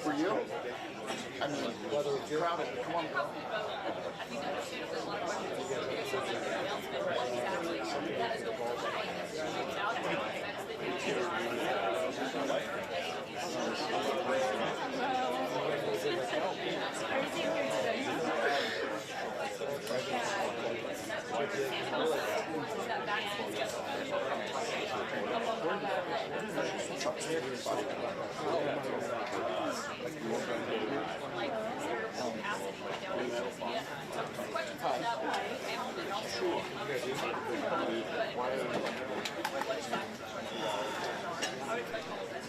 For you? I mean, whether it's crowded, come on.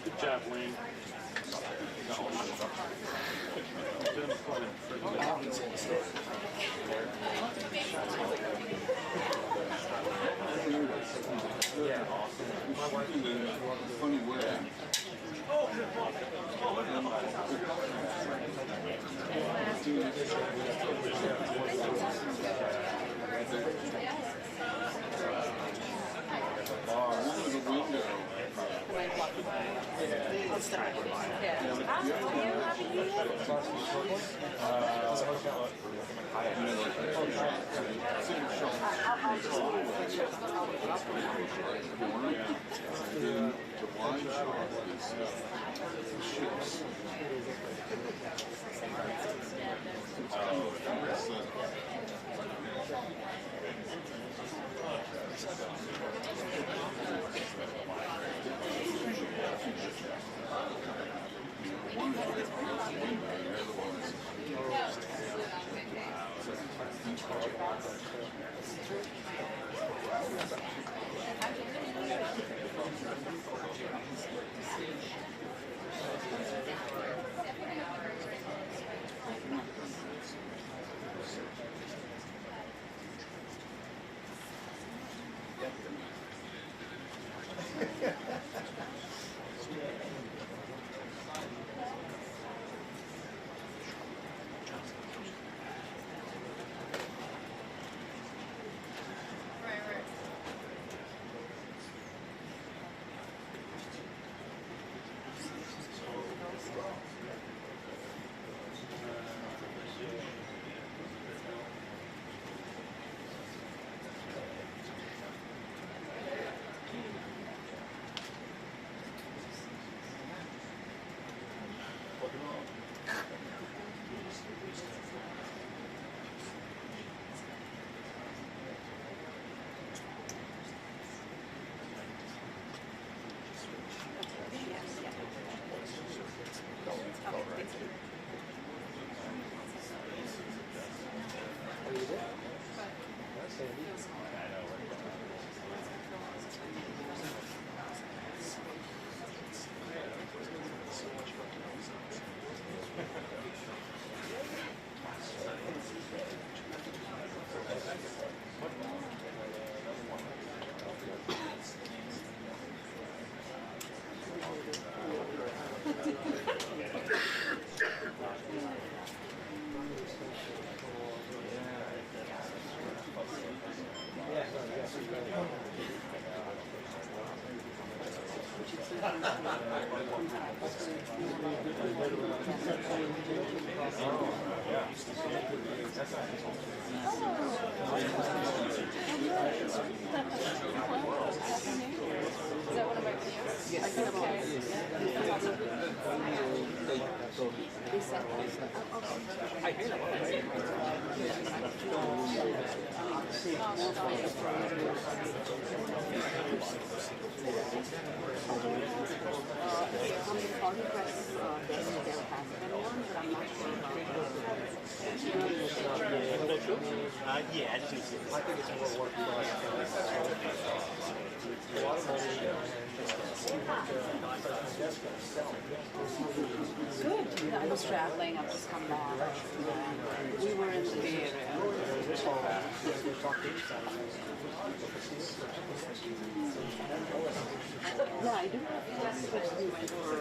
Good job, Wayne. Yeah. Funny way. that one of my videos? Yes. They said I hear that. on the foreign press desk there has been one, but I'm not sure about Yeah, I think it's more work for us. A lot of money good. I was traveling, I've just come back. We were in the Bay Area. Yeah, I do. Yes, but we went for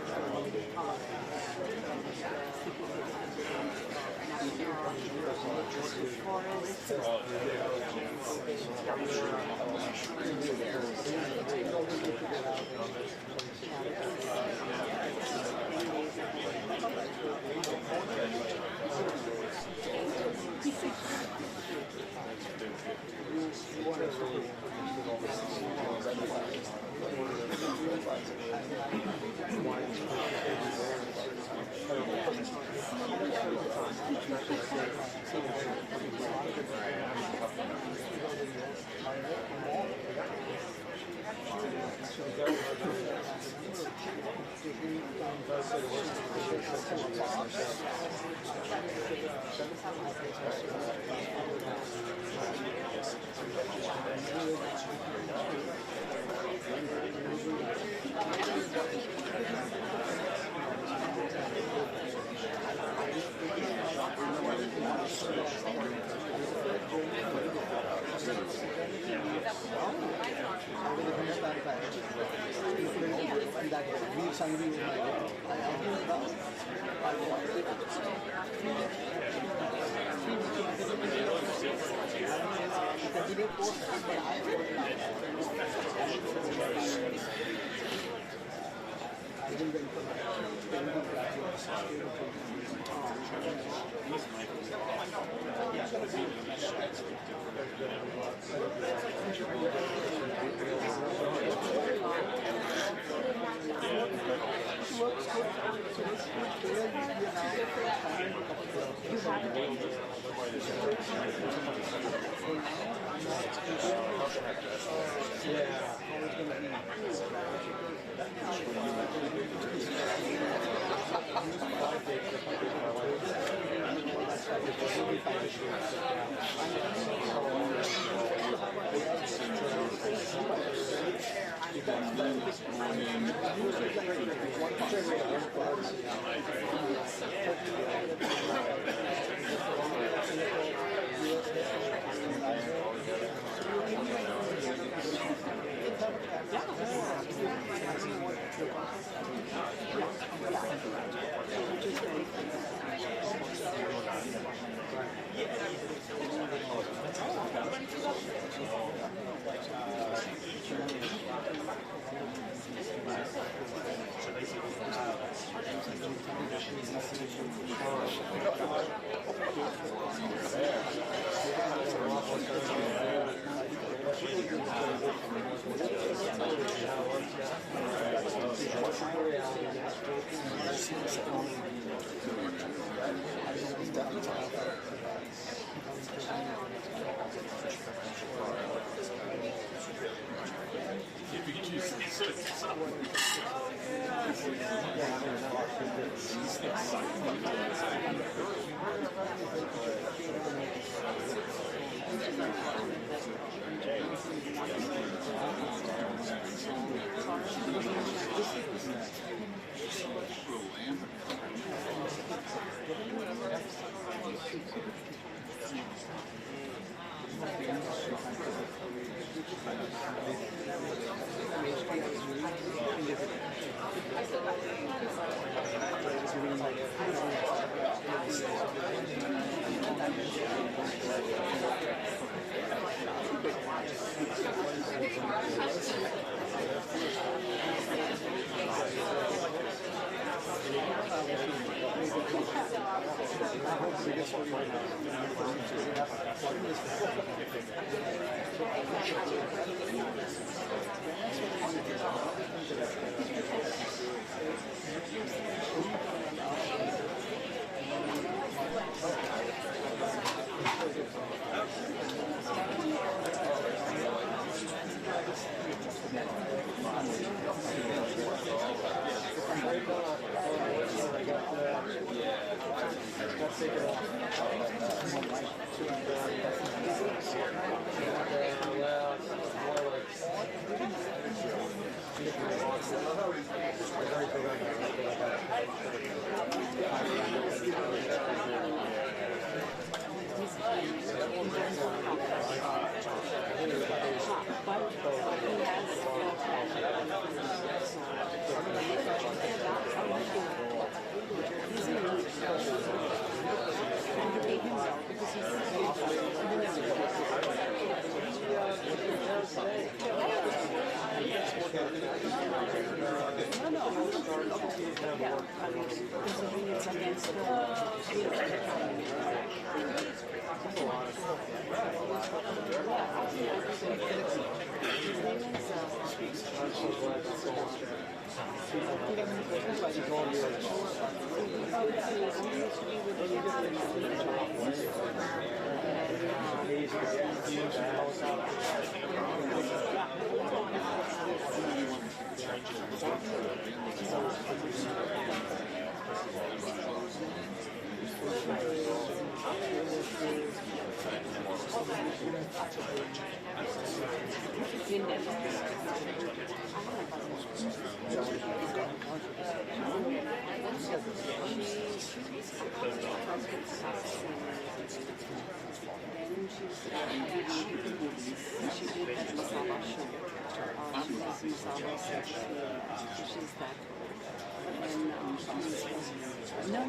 No,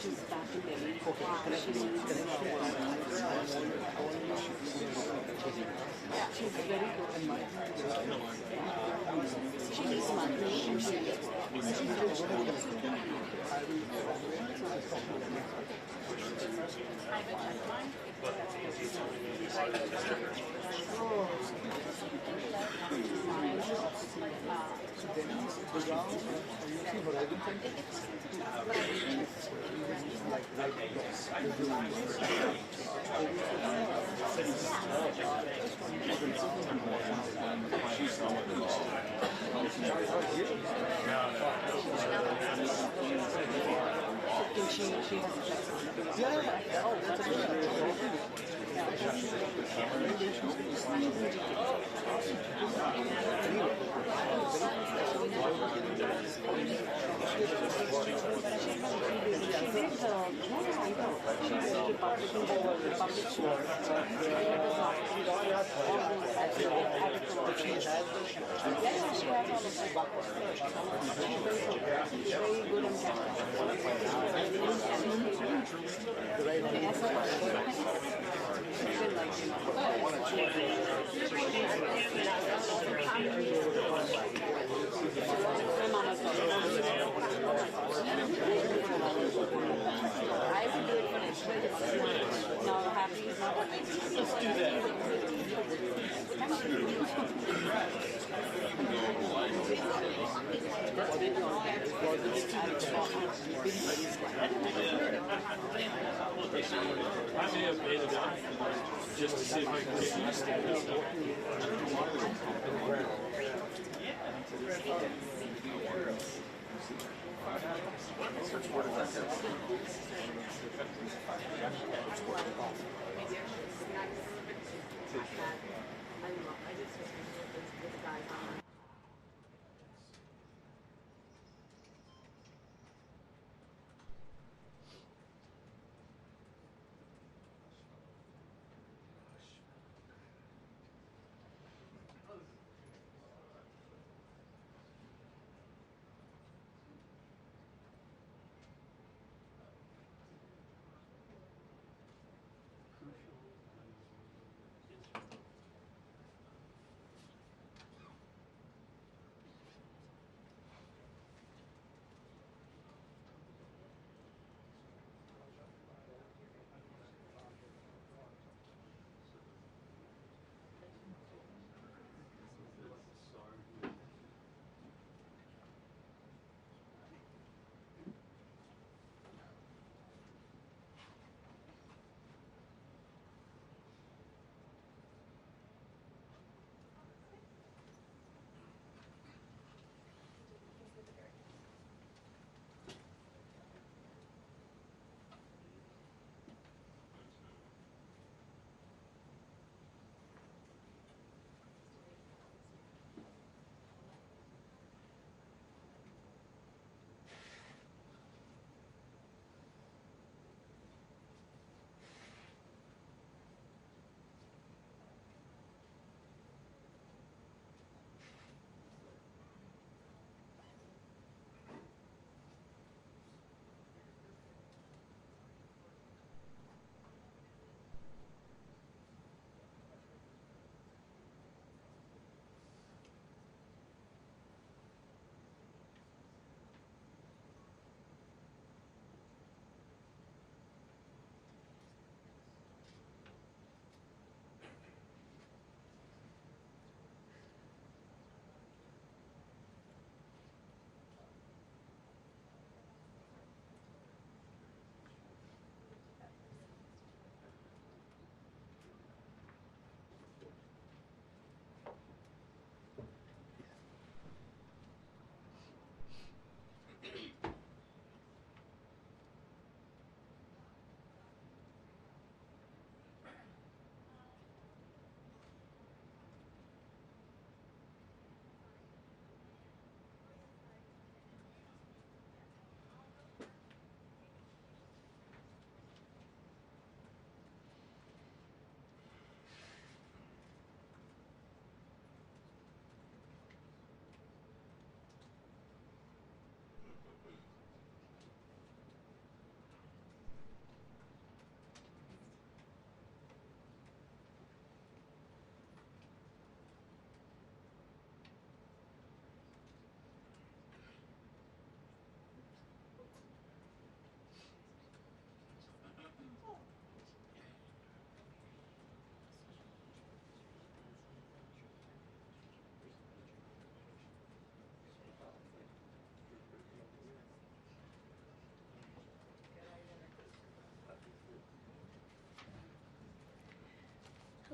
she's back in Delhi. She's very good. She needs I may have made it up just to see if I can get used to it.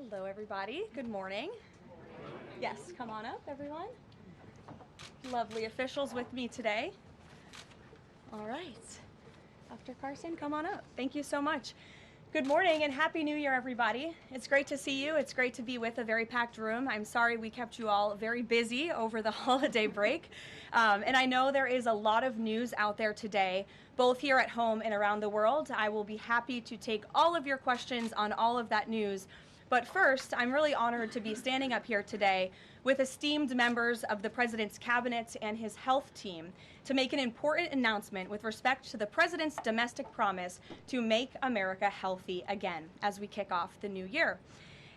Hello, everybody. Good morning. Yes, come on up, everyone. Lovely officials with me today. All right. Dr. Carson, come on up. Thank you so much. Good morning and Happy New Year, everybody. It's great to see you. It's great to be with a very packed room. I'm sorry we kept you all very busy over the holiday break. And I know there is a lot of news out there today, both here at home and around the world. I will be happy to take all of your questions on all of that news. But first, I'm really honored to be standing up here today with esteemed members of the President's Cabinet and his health team to make an important announcement with respect to the President's domestic promise to make America healthy again as we kick off the new year.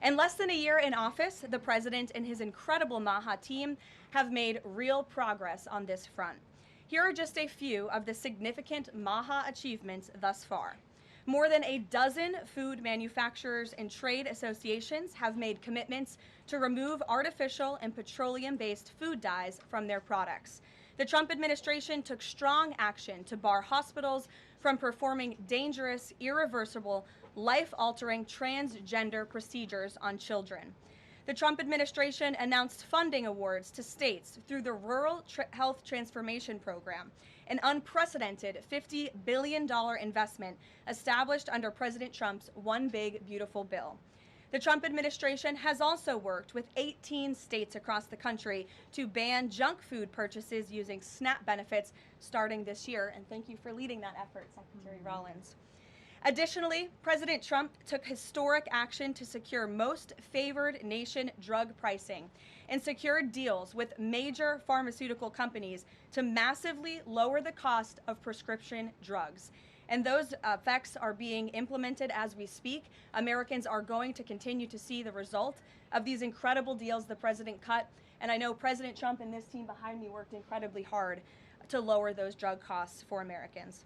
In less than a year in office, the President and his incredible MAHA team have made real progress on this front. Here are just a few of the significant MAHA achievements thus far. More than a dozen food manufacturers and trade associations have made commitments to remove artificial and petroleum-based food dyes from their products. The Trump administration took strong action to bar hospitals from performing dangerous, irreversible, life-altering transgender procedures on children. The Trump administration announced funding awards to states through the Rural Health Transformation Program, an unprecedented $50 billion investment established under President Trump's One Big Beautiful Bill. The Trump administration has also worked with 18 states across the country to ban junk food purchases using SNAP benefits starting this year. And thank you for leading that effort, Secretary Rollins. Additionally, President Trump took historic action to secure most favored nation drug pricing and secured deals with major pharmaceutical companies to massively lower the cost of prescription drugs. And those effects are being implemented as we speak. Americans are going to continue to see the result of these incredible deals the president cut. And I know President Trump and this team behind me worked incredibly hard to lower those drug costs for Americans.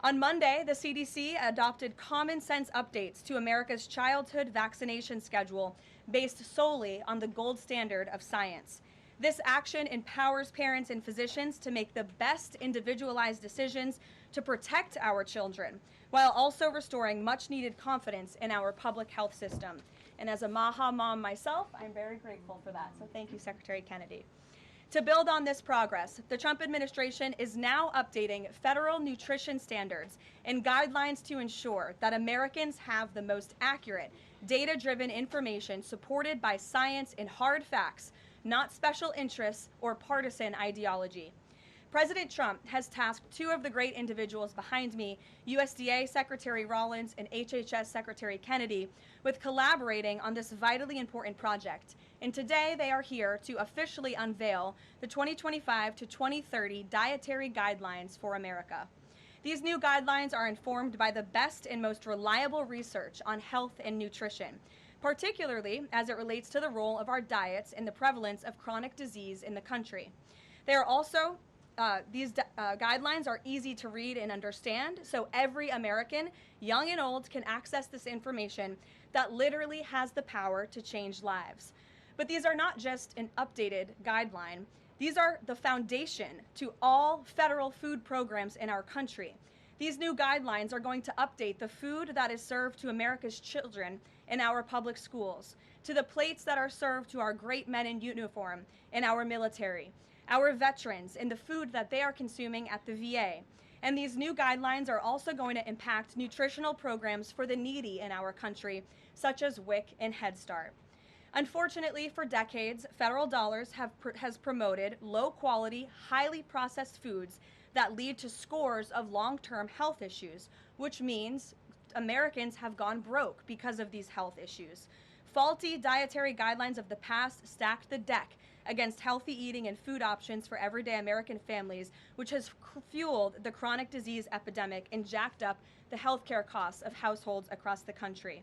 On Monday, the CDC adopted common sense updates to America's childhood vaccination schedule based solely on the gold standard of science. This action empowers parents and physicians to make the best individualized decisions to protect our children, while also restoring much needed confidence in our public health system. And as a MAHA mom myself, I'm very grateful for that. So thank you, Secretary Kennedy. To build on this progress, the Trump administration is now updating federal nutrition standards and guidelines to ensure that Americans have the most accurate, data-driven information supported by science and hard facts, not special interests or partisan ideology. President Trump has tasked two of the great individuals behind me, USDA Secretary Rollins and HHS Secretary Kennedy, with collaborating on this vitally important project. And today they are here to officially unveil the 2025 to 2030 dietary guidelines for America. These new guidelines are informed by the best and most reliable research on health and nutrition, particularly as it relates to the role of our diets in the prevalence of chronic disease in the country. They are also These guidelines are easy to read and understand, so every American, young and old, can access this information that literally has the power to change lives. But these are not just an updated guideline. These are the foundation to all federal food programs in our country. These new guidelines are going to update the food that is served to America's children in our public schools, to the plates that are served to our great men in uniform in our military, our veterans, and the food that they are consuming at the VA. And these new guidelines are also going to impact nutritional programs for the needy in our country, such as WIC and Head Start. Unfortunately, for decades, federal dollars has promoted low-quality, highly processed foods that lead to scores of long-term health issues, which means Americans have gone broke because of these health issues. Faulty dietary guidelines of the past stacked the deck against healthy eating and food options for everyday American families, which has fueled the chronic disease epidemic and jacked up the healthcare costs of households across the country.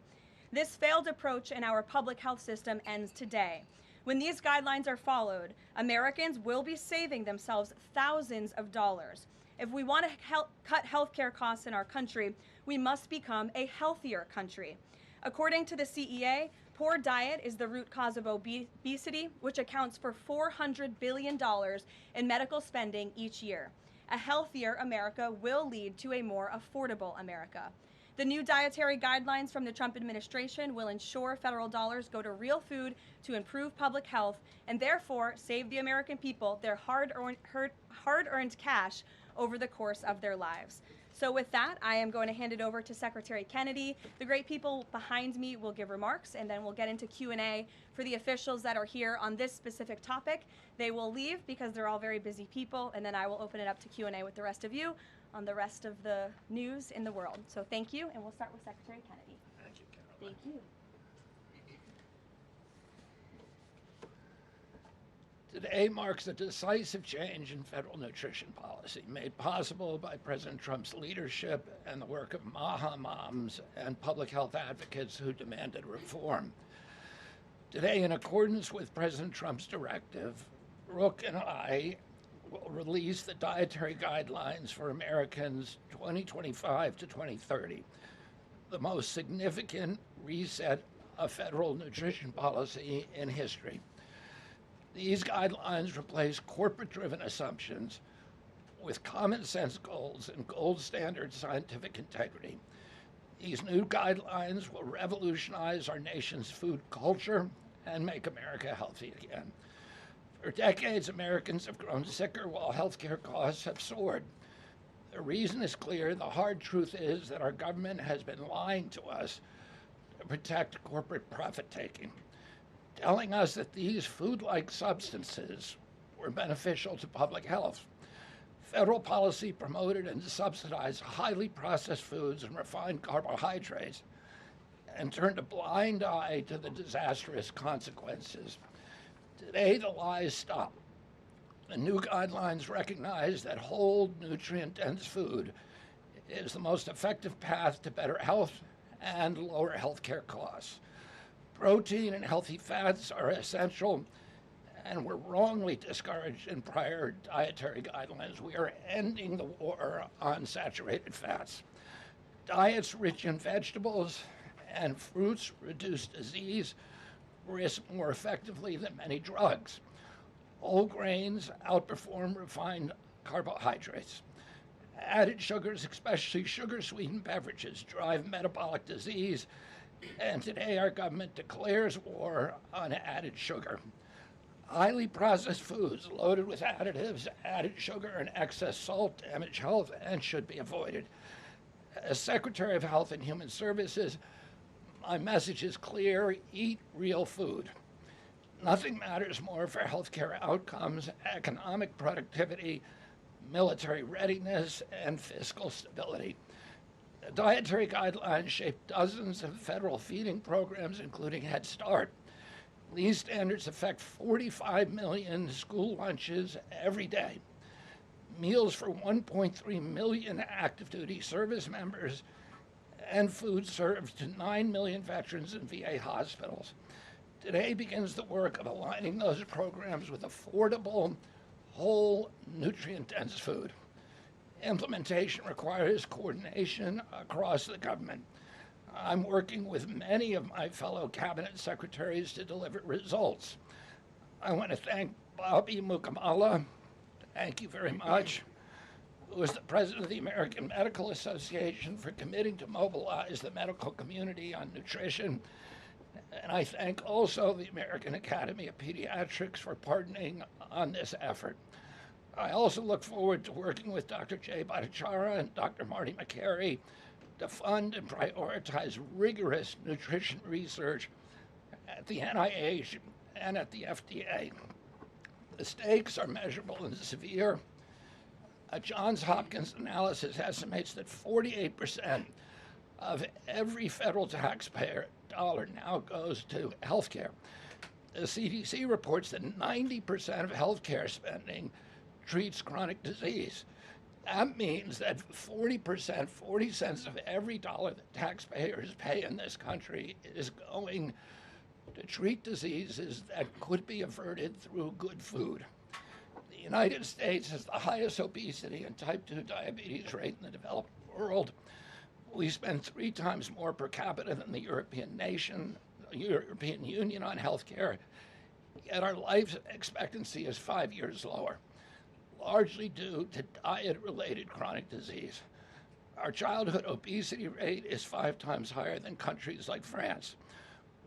This failed approach in our public health system ends today. When these guidelines are followed, Americans will be saving themselves thousands of dollars. If we want to cut healthcare costs in our country, we must become a healthier country. According to the CEA, poor diet is the root cause of obesity, which accounts for $400 billion in medical spending each year. A healthier America will lead to a more affordable America. The new dietary guidelines from the Trump administration will ensure federal dollars go to real food to improve public health and therefore save the American people their hard-earned cash over the course of their lives. So with that, I am going to hand it over to Secretary Kennedy. The great people behind me will give remarks, and then we'll get into Q&A for the officials that are here on this specific topic. They will leave because they're all very busy people, and then I will open it up to Q&A with the rest of you on the rest of the news in the world. So thank you, and we'll start with Secretary Kennedy. Thank you, Caroline. Thank you. Today marks a decisive change in federal nutrition policy made possible by President Trump's leadership and the work of MAHA moms and public health advocates who demanded reform. Today, in accordance with President Trump's directive, Brooke and I will release the dietary guidelines for Americans 2025 to 2030, the most significant reset of federal nutrition policy in history. These guidelines replace corporate-driven assumptions with common sense goals and gold standard scientific integrity. These new guidelines will revolutionize our nation's food culture and make America healthy again. For decades, Americans have grown sicker while healthcare costs have soared. The reason is clear. The hard truth is that our government has been lying to us to protect corporate profit-taking, telling us that these food-like substances were beneficial to public health. Federal policy promoted and subsidized highly processed foods and refined carbohydrates and turned a blind eye to the disastrous consequences. Today, the lies stop. The new guidelines recognize that whole, nutrient-dense food is the most effective path to better health and lower healthcare costs. Protein and healthy fats are essential and were wrongly discouraged in prior dietary guidelines. We are ending the war on saturated fats. Diets rich in vegetables and fruits reduce disease risk more effectively than many drugs. Whole grains outperform refined carbohydrates. Added sugars, especially sugar-sweetened beverages, drive metabolic disease, and today our government declares war on added sugar. Highly processed foods loaded with additives, added sugar, and excess salt damage health and should be avoided. As Secretary of Health and Human Services, my message is clear: eat real food. Nothing matters more for healthcare outcomes, economic productivity, military readiness, and fiscal stability. The dietary guidelines shape dozens of federal feeding programs, including Head Start. These standards affect 45 million school lunches every day, meals for 1.3 million active duty service members, and food served to 9 million veterans in VA hospitals. Today begins the work of aligning those programs with affordable, whole, nutrient-dense food. Implementation requires coordination across the government. I'm working with many of my fellow cabinet secretaries to deliver results. I want to thank Bobby Mukamala, thank you very much, who is the president of the American Medical Association, for committing to mobilize the medical community on nutrition. And I thank also the American Academy of Pediatrics for partnering on this effort. I also look forward to working with Dr. Jay Bhattacharya and Dr. Marty McCary to fund and prioritize rigorous nutrition research at the NIH and at the FDA. The stakes are measurable and severe. A Johns Hopkins analysis estimates that 48% of every federal taxpayer dollar now goes to healthcare. The CDC reports that 90% of healthcare spending treats chronic disease. That means that 40%, 40 cents of every dollar that taxpayers pay in this country is going to treat diseases that could be averted through good food. The United States has the highest obesity and type 2 diabetes rate in the developed world. We spend 3 times more per capita than the European Union on healthcare, yet our life expectancy is 5 years lower, largely due to diet-related chronic disease. Our childhood obesity rate is 5 times higher than countries like France.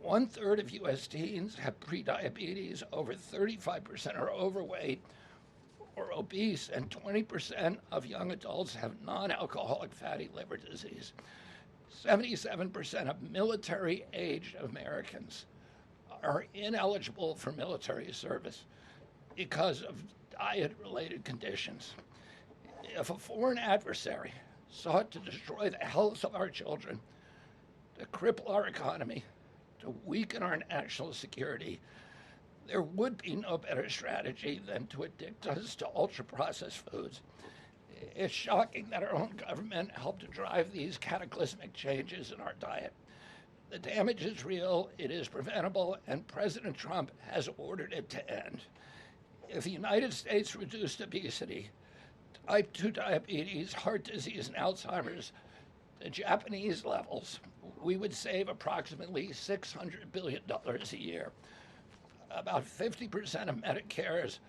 1/3 of U.S. teens have prediabetes, over 35% are overweight or obese, and 20% of young adults have non-alcoholic fatty liver disease. 77% of military-aged Americans are ineligible for military service because of diet-related conditions. If a foreign adversary sought to destroy the health of our children, to cripple our economy, to weaken our national security, there would be no better strategy than to addict us to ultra-processed foods. It's shocking that our own government helped to drive these cataclysmic changes in our diet. The damage is real, it is preventable, and President Trump has ordered it to end. If the United States reduced obesity, type 2 diabetes, heart disease, and Alzheimer's to Japanese levels, we would save approximately $600 billion a year. About 50% of Medicare's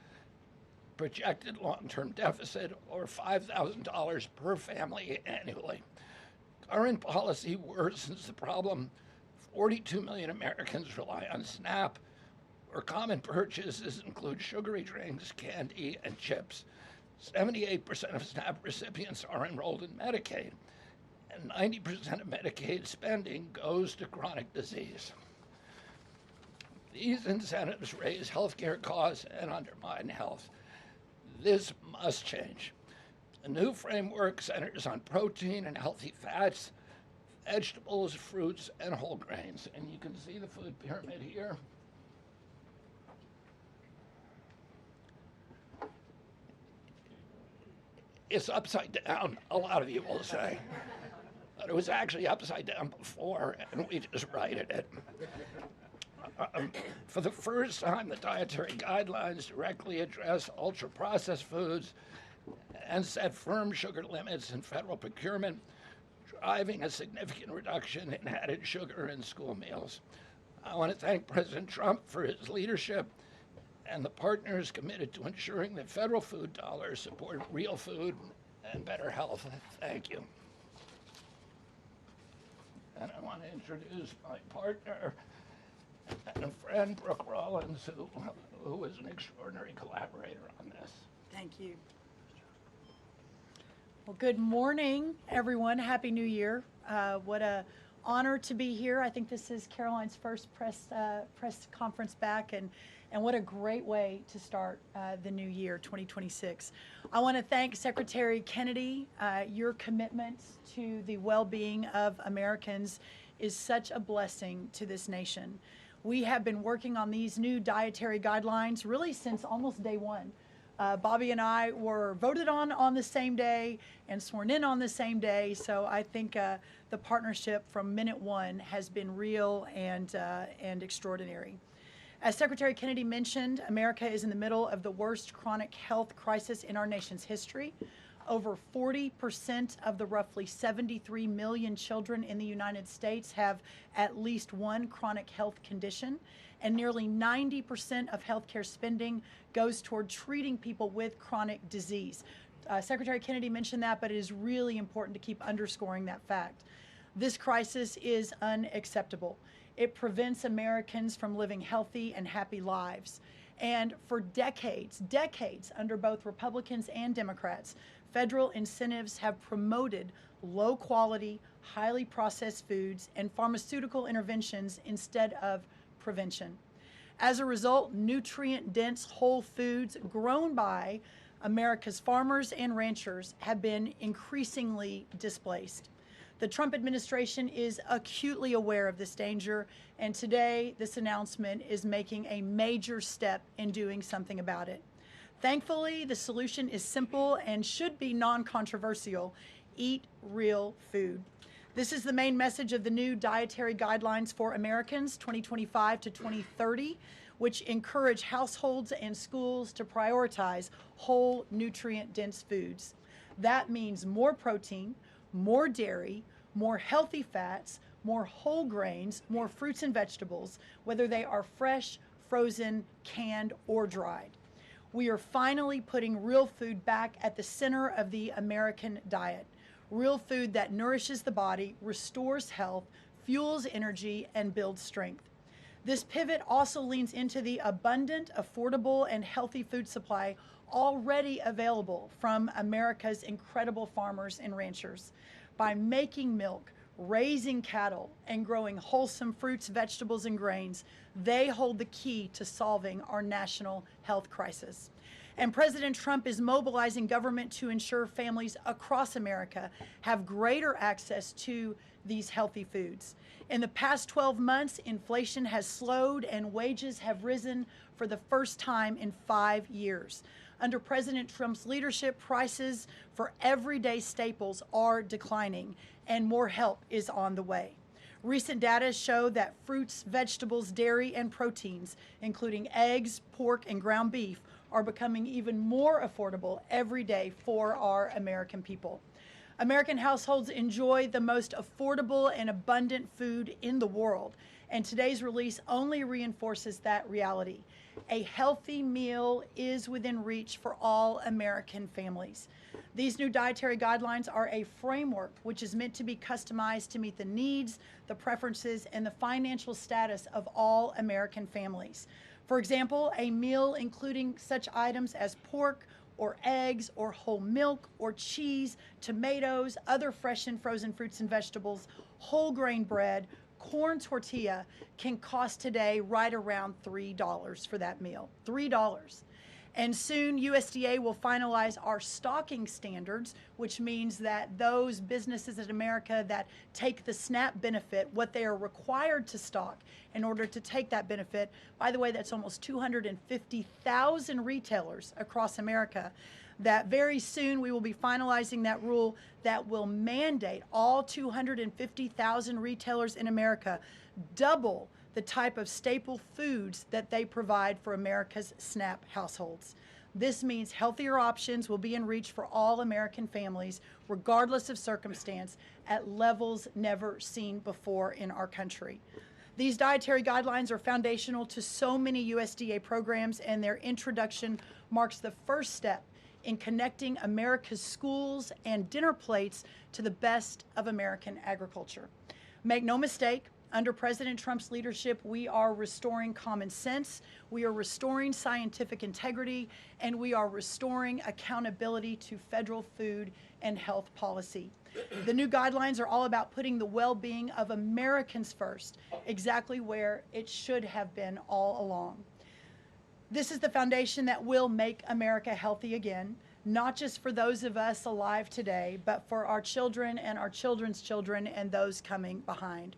projected long-term deficit, or $5,000 per family annually. Current policy worsens the problem. 42 million Americans rely on SNAP, where common purchases include sugary drinks, candy, and chips. 78% of SNAP recipients are enrolled in Medicaid, and 90% of Medicaid spending goes to chronic disease. These incentives raise healthcare costs and undermine health. This must change. The new framework centers on protein and healthy fats, vegetables, fruits, and whole grains. And you can see the food pyramid here. It's upside down, a lot of you will say. But it was actually upside down before, and we just righted it. For the first time, the dietary guidelines directly address ultra-processed foods and set firm sugar limits in federal procurement, driving a significant reduction in added sugar in school meals. I want to thank President Trump for his leadership and the partners committed to ensuring that federal food dollars support real food and better health. Thank you. And I want to introduce my partner and friend, Brooke Rollins, who is an extraordinary collaborator on this. Thank you. Well, good morning, everyone. Happy New Year. What a honor to be here. I think this is Caroline's first press conference back, and what a great way to start the new year, 2026. I want to thank Secretary Kennedy. Your commitment to the well-being of Americans is such a blessing to this nation. We have been working on these new dietary guidelines really since almost day one. Bobby and I were voted on the same day and sworn in on the same day. So I think the partnership from minute one has been real and extraordinary. As Secretary Kennedy mentioned, America is in the middle of the worst chronic health crisis in our nation's history. Over 40% of the roughly 73 million children in the United States have at least one chronic health condition, and nearly 90% of healthcare spending goes toward treating people with chronic disease. Secretary Kennedy mentioned that, but it is really important to keep underscoring that fact. This crisis is unacceptable. It prevents Americans from living healthy and happy lives. And for decades under both Republicans and Democrats, federal incentives have promoted low quality, highly processed foods and pharmaceutical interventions instead of prevention. As a result, nutrient-dense whole foods grown by America's farmers and ranchers have been increasingly displaced. The Trump administration is acutely aware of this danger, and today this announcement is making a major step in doing something about it. Thankfully, the solution is simple and should be non-controversial. Eat real food. This is the main message of the new Dietary Guidelines for Americans 2025 to 2030, which encourage households and schools to prioritize whole, nutrient-dense foods. That means more protein, more dairy, more healthy fats, more whole grains, more fruits and vegetables, whether they are fresh, frozen, canned, or dried. We are finally putting real food back at the center of the American diet. real food that nourishes the body, restores health, fuels energy, and builds strength. This pivot also leans into the abundant, affordable, and healthy food supply already available from America's incredible farmers and ranchers. By making milk, raising cattle, and growing wholesome fruits, vegetables, and grains, they hold the key to solving our national health crisis. And President Trump is mobilizing government to ensure families across America have greater access to these healthy foods. In the past 12 months, inflation has slowed and wages have risen for the first time in 5 years. Under President Trump's leadership, prices for everyday staples are declining and more help is on the way. Recent data show that fruits, vegetables, dairy, and proteins, including eggs, pork, and ground beef, are becoming even more affordable every day for our American people. American households enjoy the most affordable and abundant food in the world, and today's release only reinforces that reality. A healthy meal is within reach for all American families. These new dietary guidelines are a framework which is meant to be customized to meet the needs, the preferences, and the financial status of all American families. For example, a meal including such items as pork or eggs or whole milk or cheese, tomatoes, other fresh and frozen fruits and vegetables, whole grain bread, corn tortilla can cost today right around $3 for that meal. $3. And soon USDA will finalize our stocking standards, which means that those businesses in America that take the SNAP benefit, what they are required to stock in order to take that benefit, by the way, that's almost 250,000 retailers across America, that very soon we will be finalizing that rule that will mandate all 250,000 retailers in America double the type of staple foods that they provide for America's SNAP households. This means healthier options will be in reach for all American families, regardless of circumstance, at levels never seen before in our country. These dietary guidelines are foundational to so many USDA programs, and their introduction marks the first step in connecting America's schools and dinner plates to the best of American agriculture. Make no mistake, under President Trump's leadership, we are restoring common sense, we are restoring scientific integrity, and we are restoring accountability to federal food and health policy. The new guidelines are all about putting the well-being of Americans first, exactly where it should have been all along. This is the foundation that will make America healthy again, not just for those of us alive today, but for our children and our children's children and those coming behind.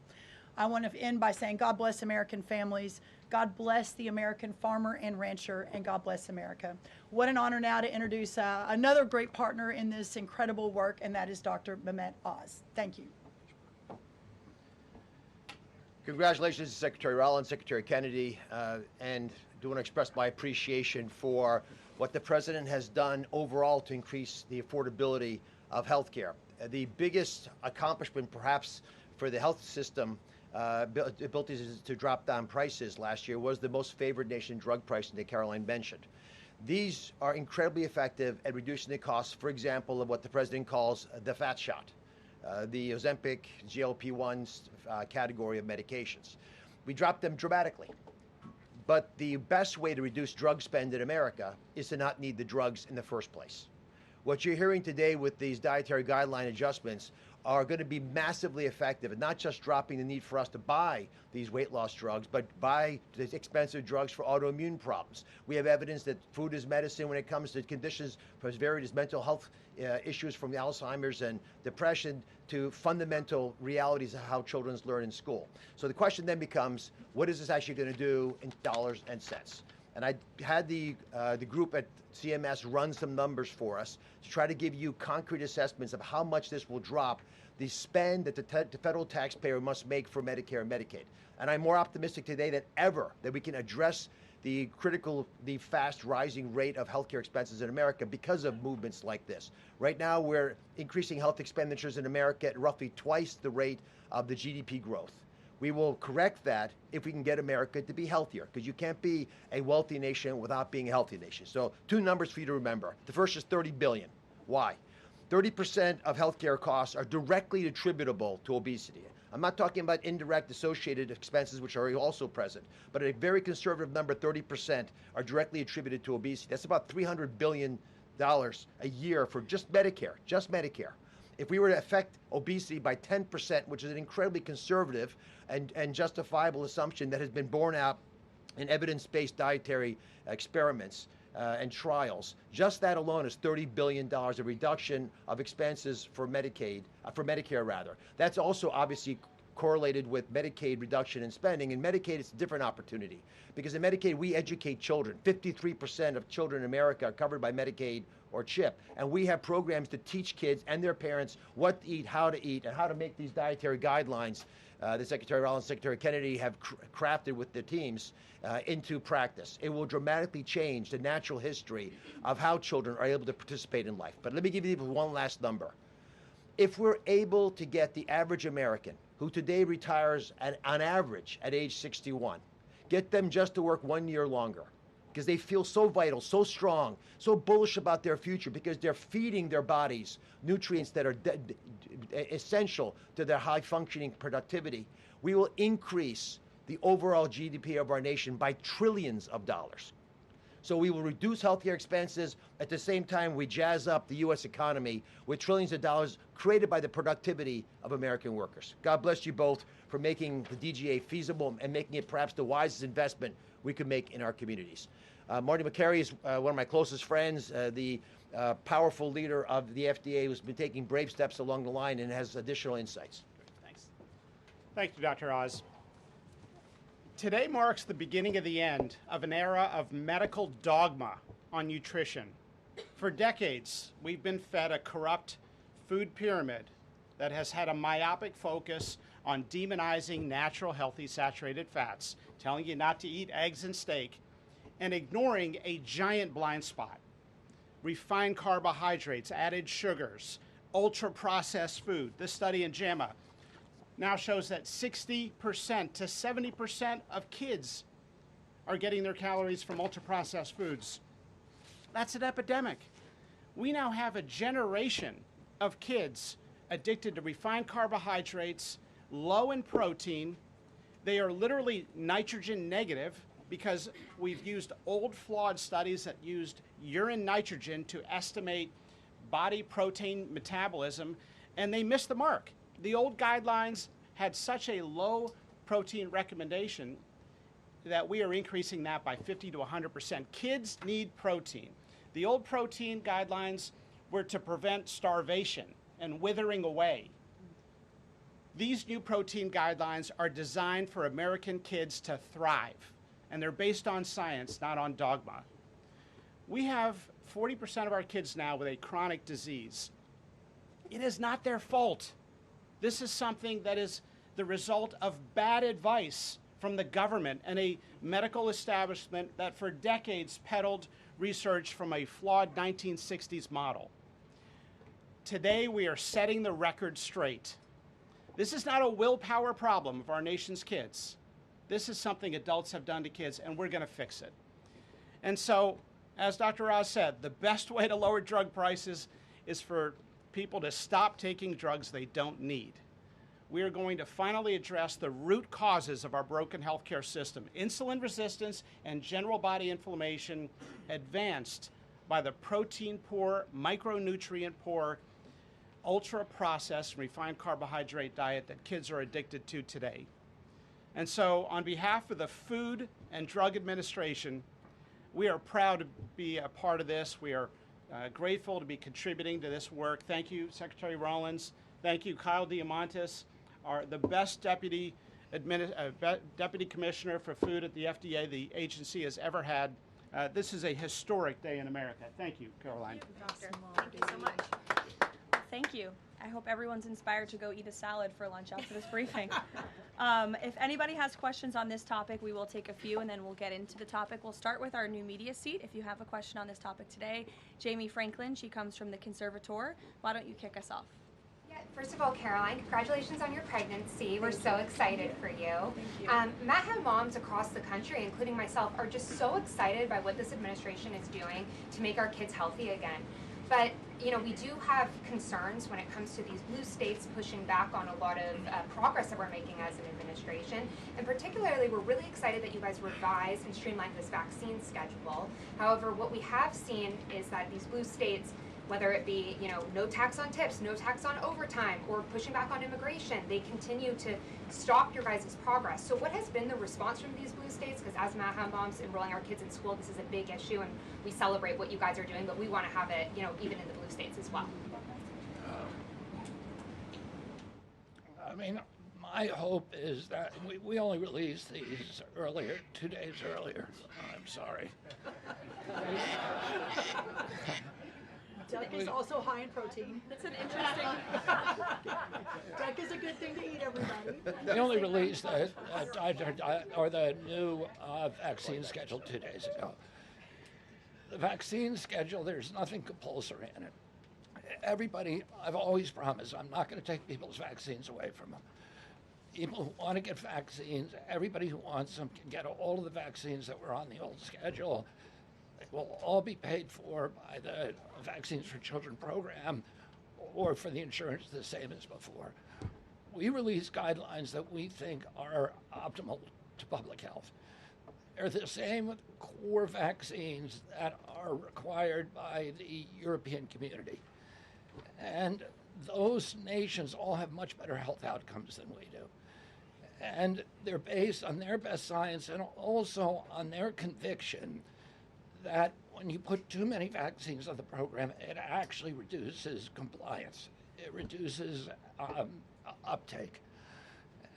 I want to end by saying God bless American families, God bless the American farmer and rancher, and God bless America. What an honor now to introduce another great partner in this incredible work, and that is Dr. Mehmet Oz. Thank you. Congratulations to Secretary Rollins, Secretary Kennedy, and I do want to express my appreciation for what the President has done overall to increase the affordability of health care. The biggest accomplishment perhaps for the health system ability to drop down prices last year was the most favored nation drug pricing that Caroline mentioned. These are incredibly effective at reducing the costs, for example, of what the President calls the fat shot, the Ozempic, GLP-1s category of medications. We dropped them dramatically. But the best way to reduce drug spend in America is to not need the drugs in the first place. What you're hearing today with these dietary guideline adjustments are going to be massively effective, and not just dropping the need for us to buy these weight loss drugs, but buy these expensive drugs for autoimmune problems. We have evidence that food is medicine when it comes to conditions as varied as mental health issues from Alzheimer's and depression to fundamental realities of how children learn in school. So the question then becomes, what is this actually going to do in dollars and cents? And I had the group at CMS run some numbers for us to try to give you concrete assessments of how much this will drop the spend that the federal taxpayer must make for Medicare and Medicaid. And I'm more optimistic today than ever that we can address the fast rising rate of healthcare expenses in America because of movements like this. Right now, we're increasing health expenditures in America at roughly twice the rate of the GDP growth. We will correct that if we can get America to be healthier, because you can't be a wealthy nation without being a healthy nation. So 2 numbers for you to remember. The first is $30 billion. Why? 30% of healthcare costs are directly attributable to obesity. I'm not talking about indirect associated expenses, which are also present, but a very conservative number, 30%, are directly attributed to obesity. That's about $300 billion a year for just Medicare, If we were to affect obesity by 10%, which is an incredibly conservative and justifiable assumption that has been borne out in evidence-based dietary experiments and trials, just that alone is $30 billion of reduction of expenses for Medicaid, for Medicare rather. That's also obviously correlated with Medicaid reduction in spending. In Medicaid, it's a different opportunity because in Medicaid, we educate children. 53% of children in America are covered by Medicaid or CHIP, and we have programs to teach kids and their parents what to eat, and how to make these dietary guidelines that Secretary Rollins and Secretary Kennedy have crafted with their teams into practice. It will dramatically change the natural history of how children are able to participate in life. But let me give you one last number. If we're able to get the average American, who today retires on average at age 61, get them just to work 1 year longer, because they feel so vital, so strong, so bullish about their future, because they're feeding their bodies nutrients that are essential to their high-functioning productivity, we will increase the overall GDP of our nation by trillions of dollars. So we will reduce healthcare expenses. At the same time, we jazz up the U.S. economy with trillions of dollars created by the productivity of American workers. God bless you both for making the DGA feasible and making it perhaps the wisest investment we could make in our communities. Marty McCary is one of my closest friends, the powerful leader of the FDA, who's been taking brave steps along the line and has additional insights. Thanks. Thank you, Dr. Oz. Today marks the beginning of the end of an era of medical dogma on nutrition. For decades, we've been fed a corrupt food pyramid that has had a myopic focus on demonizing natural, healthy, saturated fats, telling you not to eat eggs and steak, and ignoring a giant blind spot. Refined carbohydrates, added sugars, ultra-processed food. This study in JAMA now shows that 60% to 70% of kids are getting their calories from ultra-processed foods. That's an epidemic. We now have a generation of kids addicted to refined carbohydrates, low in protein. They are literally nitrogen negative because we've used old flawed studies that used urine nitrogen to estimate body protein metabolism, and they missed the mark. The old guidelines had such a low protein recommendation that we are increasing that by 50 to 100%. Kids need protein. The old protein guidelines were to prevent starvation and withering away. These new protein guidelines are designed for American kids to thrive, and they're based on science, not on dogma. We have 40% of our kids now with a chronic disease. It is not their fault. This is something that is the result of bad advice from the government and a medical establishment that for decades peddled research from a flawed 1960s model. Today, we are setting the record straight. This is not a willpower problem of our nation's kids. This is something adults have done to kids, and we're going to fix it. And so, as Dr. Oz said, the best way to lower drug prices is for people to stop taking drugs they don't need. We are going to finally address the root causes of our broken healthcare system: insulin resistance and general body inflammation, advanced by the protein-poor, micronutrient-poor, ultra-processed, refined carbohydrate diet that kids are addicted to today. And so, on behalf of the Food and Drug Administration, we are proud to be a part of this. We are grateful to be contributing to this work. Thank you, Secretary Rollins. Thank you, Kyle Diamantis, the best deputy commissioner for food at the FDA the agency has ever had. This is a historic day in America. Thank you, Caroline. Thank you, Doctor. Thank you so much. Thank you. I hope everyone's inspired to go eat a salad for lunch after this briefing. If anybody has questions on this topic, we will take a few and then we'll get into the topic. We'll start with our new media seat. If you have a question on this topic today, Jamie Franklin, she comes from the Conservator. Why don't you kick us off? Yeah, first of all, Caroline, congratulations on your pregnancy. We're so excited for you. MAHA moms across the country, including myself, are just so excited by what this administration is doing to make our kids healthy again. But we do have concerns when it comes to these blue states pushing back on a lot of progress that we're making as an administration. And particularly, we're really excited that you guys revised and streamlined this vaccine schedule. However, what we have seen is that these blue states, whether it be no tax on tips, no tax on overtime, or pushing back on immigration, they continue to stop your guys' progress. So what has been the response from these blue states? Because as Maha moms enrolling our kids in school, this is a big issue, and we celebrate what you guys are doing, but we want to have it, even in the blue states as well. I mean, my hope is that we only released these earlier, 2 days earlier. I'm sorry. Duck is also high in protein. It's an interesting. Duck is a good thing to eat, everybody. We only released the new vaccine schedule 2 days ago. The vaccine schedule, there's nothing compulsory in it. Everybody, I've always promised, I'm not going to take people's vaccines away from them. People who want to get vaccines, everybody who wants them can get all of the vaccines that were on the old schedule. They will all be paid for by the Vaccines for Children program or for the insurance the same as before. We release guidelines that we think are optimal to public health. They're the same with core vaccines that are required by the European community. And those nations all have much better health outcomes than we do. And they're based on their best science and also on their conviction that when you put too many vaccines on the program, it actually reduces compliance. It reduces uptake.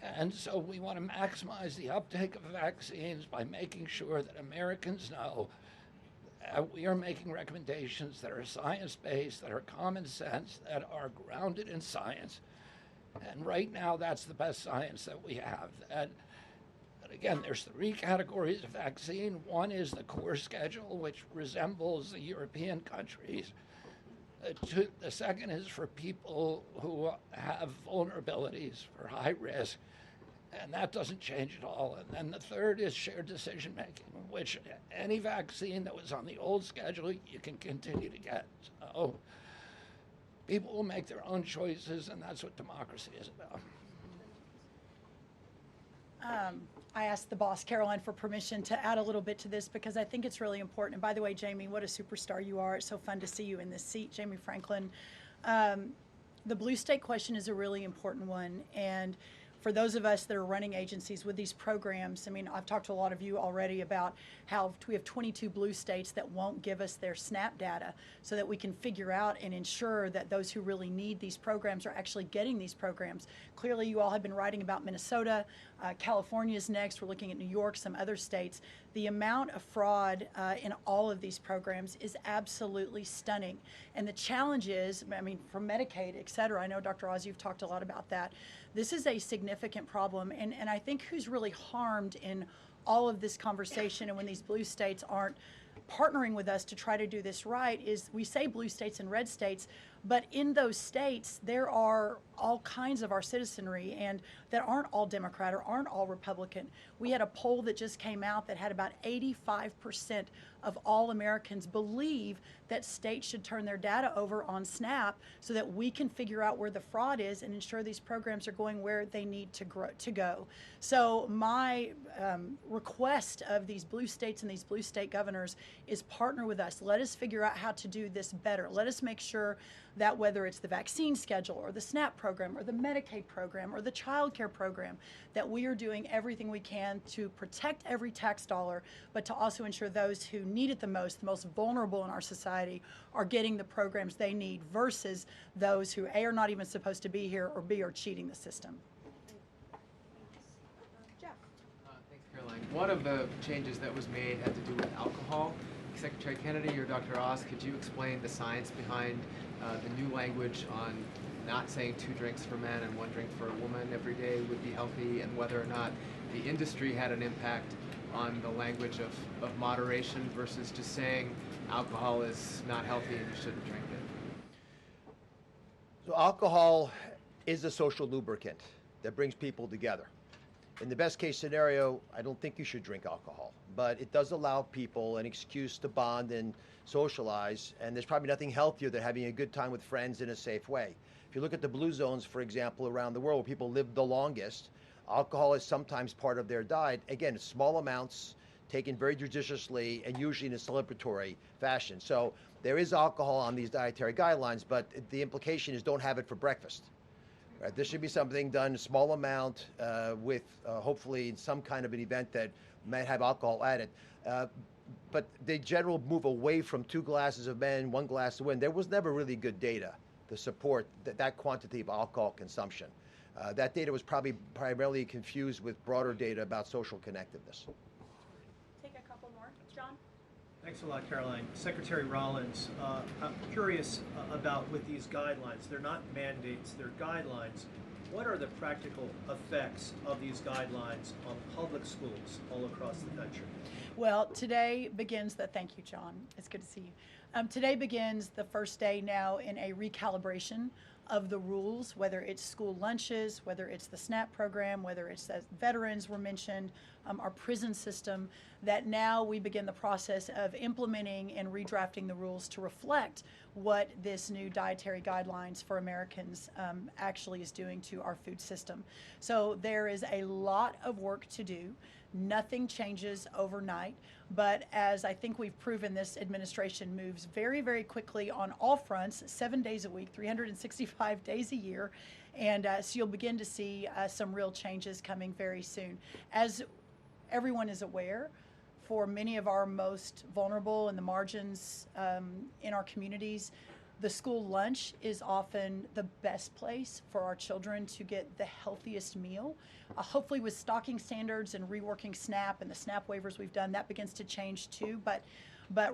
And so we want to maximize the uptake of vaccines by making sure that Americans know we are making recommendations that are science-based, that are common sense, that are grounded in science. And right now, that's the best science that we have. And again, there's 3 categories of vaccine. One is the core schedule, which resembles the European countries. The second is for people who have vulnerabilities, for high risk, and that doesn't change at all. And then the third is shared decision making, which any vaccine that was on the old schedule, you can continue to get. So people will make their own choices, and that's what democracy is about. I asked the boss, Caroline, for permission to add a little bit to this because I think it's really important. And by the way, Jamie, what a superstar you are. It's so fun to see you in this seat, Jamie Franklin. The blue state question is a really important one. And for those of us that are running agencies with these programs, I mean, I've talked to a lot of you already about how we have 22 blue states that won't give us their SNAP data so that we can figure out and ensure that those who really need these programs are actually getting these programs. Clearly, you all have been writing about Minnesota. California's next. We're looking at New York, some other states. The amount of fraud in all of these programs is absolutely stunning. And the challenge is, I mean, for Medicaid, et cetera, I know, Dr. Oz, you've talked a lot about that. This is a significant problem. And I think who's really harmed in all of this conversation and when these blue states aren't partnering with us to try to do this right is we say blue states and red states, but in those states, there are all kinds of our citizenry and that aren't all Democrat or aren't all Republican. We had a poll that just came out that had about 85% of all Americans believe that states should turn their data over on SNAP so that we can figure out where the fraud is and ensure these programs are going where they need to go. So my request of these blue states and these blue state governors is partner with us. Let us figure out how to do this better. Let us make sure that whether it's the vaccine schedule or the SNAP program or the Medicaid program or the child care program, that we are doing everything we can to protect every tax dollar, but to also ensure those who need it the most vulnerable in our society, are getting the programs they need versus those who A, are not even supposed to be here, or B, are cheating the system. Jeff. Thanks, Caroline. One of the changes that was made had to do with alcohol. Secretary Kennedy or Dr. Oz, could you explain the science behind the new language on not saying 2 drinks for men and 1 drink for a woman every day would be healthy, and whether or not the industry had an impact on the language of moderation versus just saying alcohol is not healthy and you shouldn't drink it? So alcohol is a social lubricant that brings people together. In the best case scenario, I don't think you should drink alcohol, but it does allow people an excuse to bond and socialize, and there's probably nothing healthier than having a good time with friends in a safe way. If you look at the blue zones, for example, around the world where people live the longest, alcohol is sometimes part of their diet. Again, small amounts, taken very judiciously, and usually in a celebratory fashion. So there is alcohol on these dietary guidelines, but the implication is don't have it for breakfast. Right? This should be something done in a small amount with hopefully some kind of an event that might have alcohol added. But the general move away from 2 glasses of men, 1 glass of women, there was never really good data to support that quantity of alcohol consumption. That data was probably primarily confused with broader data about social connectiveness. Take a couple more. John? Thanks a lot, Caroline. Secretary Rollins, I'm curious about with these guidelines. They're not mandates, they're guidelines. What are the practical effects of these guidelines on public schools all across the country? Well, today begins thank you, John. It's good to see you. Today begins the first day now in a recalibration of the rules, whether it's school lunches, whether it's the SNAP program, whether it's as veterans were mentioned, our prison system, that now we begin the process of implementing and redrafting the rules to reflect what this new dietary guidelines for Americans actually is doing to our food system. So there is a lot of work to do. Nothing changes overnight, but as I think we've proven, this administration moves very, very quickly on all fronts, 7 days a week, 365 days a year, and so you'll begin to see some real changes coming very soon. As everyone is aware, for many of our most vulnerable in the margins in our communities, the school lunch is often the best place for our children to get the healthiest meal. Hopefully with stocking standards and reworking SNAP and the SNAP waivers we've done, that begins to change too. But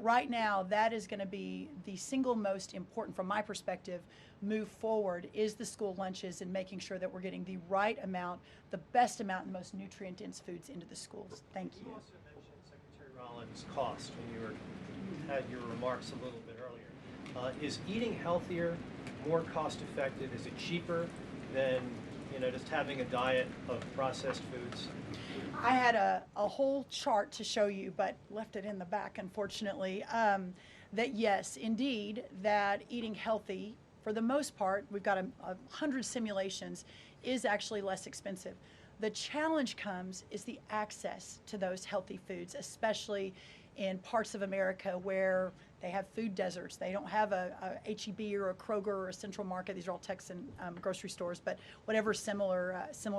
right now, that is going to be the single most important, from my perspective, move forward, is the school lunches and making sure that we're getting the right amount, the best amount, and most nutrient-dense foods into the schools. Thank you. You also mentioned, Secretary Rollins, cost when you had your remarks a little bit earlier. Is eating healthier more cost effective? Is it cheaper than just having a diet of processed foods? I had a whole chart to show you, but left it in the back, unfortunately, that yes, indeed, that eating healthy, for the most part, we've got 100 simulations, is actually less expensive. The challenge is the access to those healthy foods, especially in parts of America where they have food deserts. They don't have a H-E-B or a Kroger or a Central Market. These are all Texan grocery stores, but whatever similar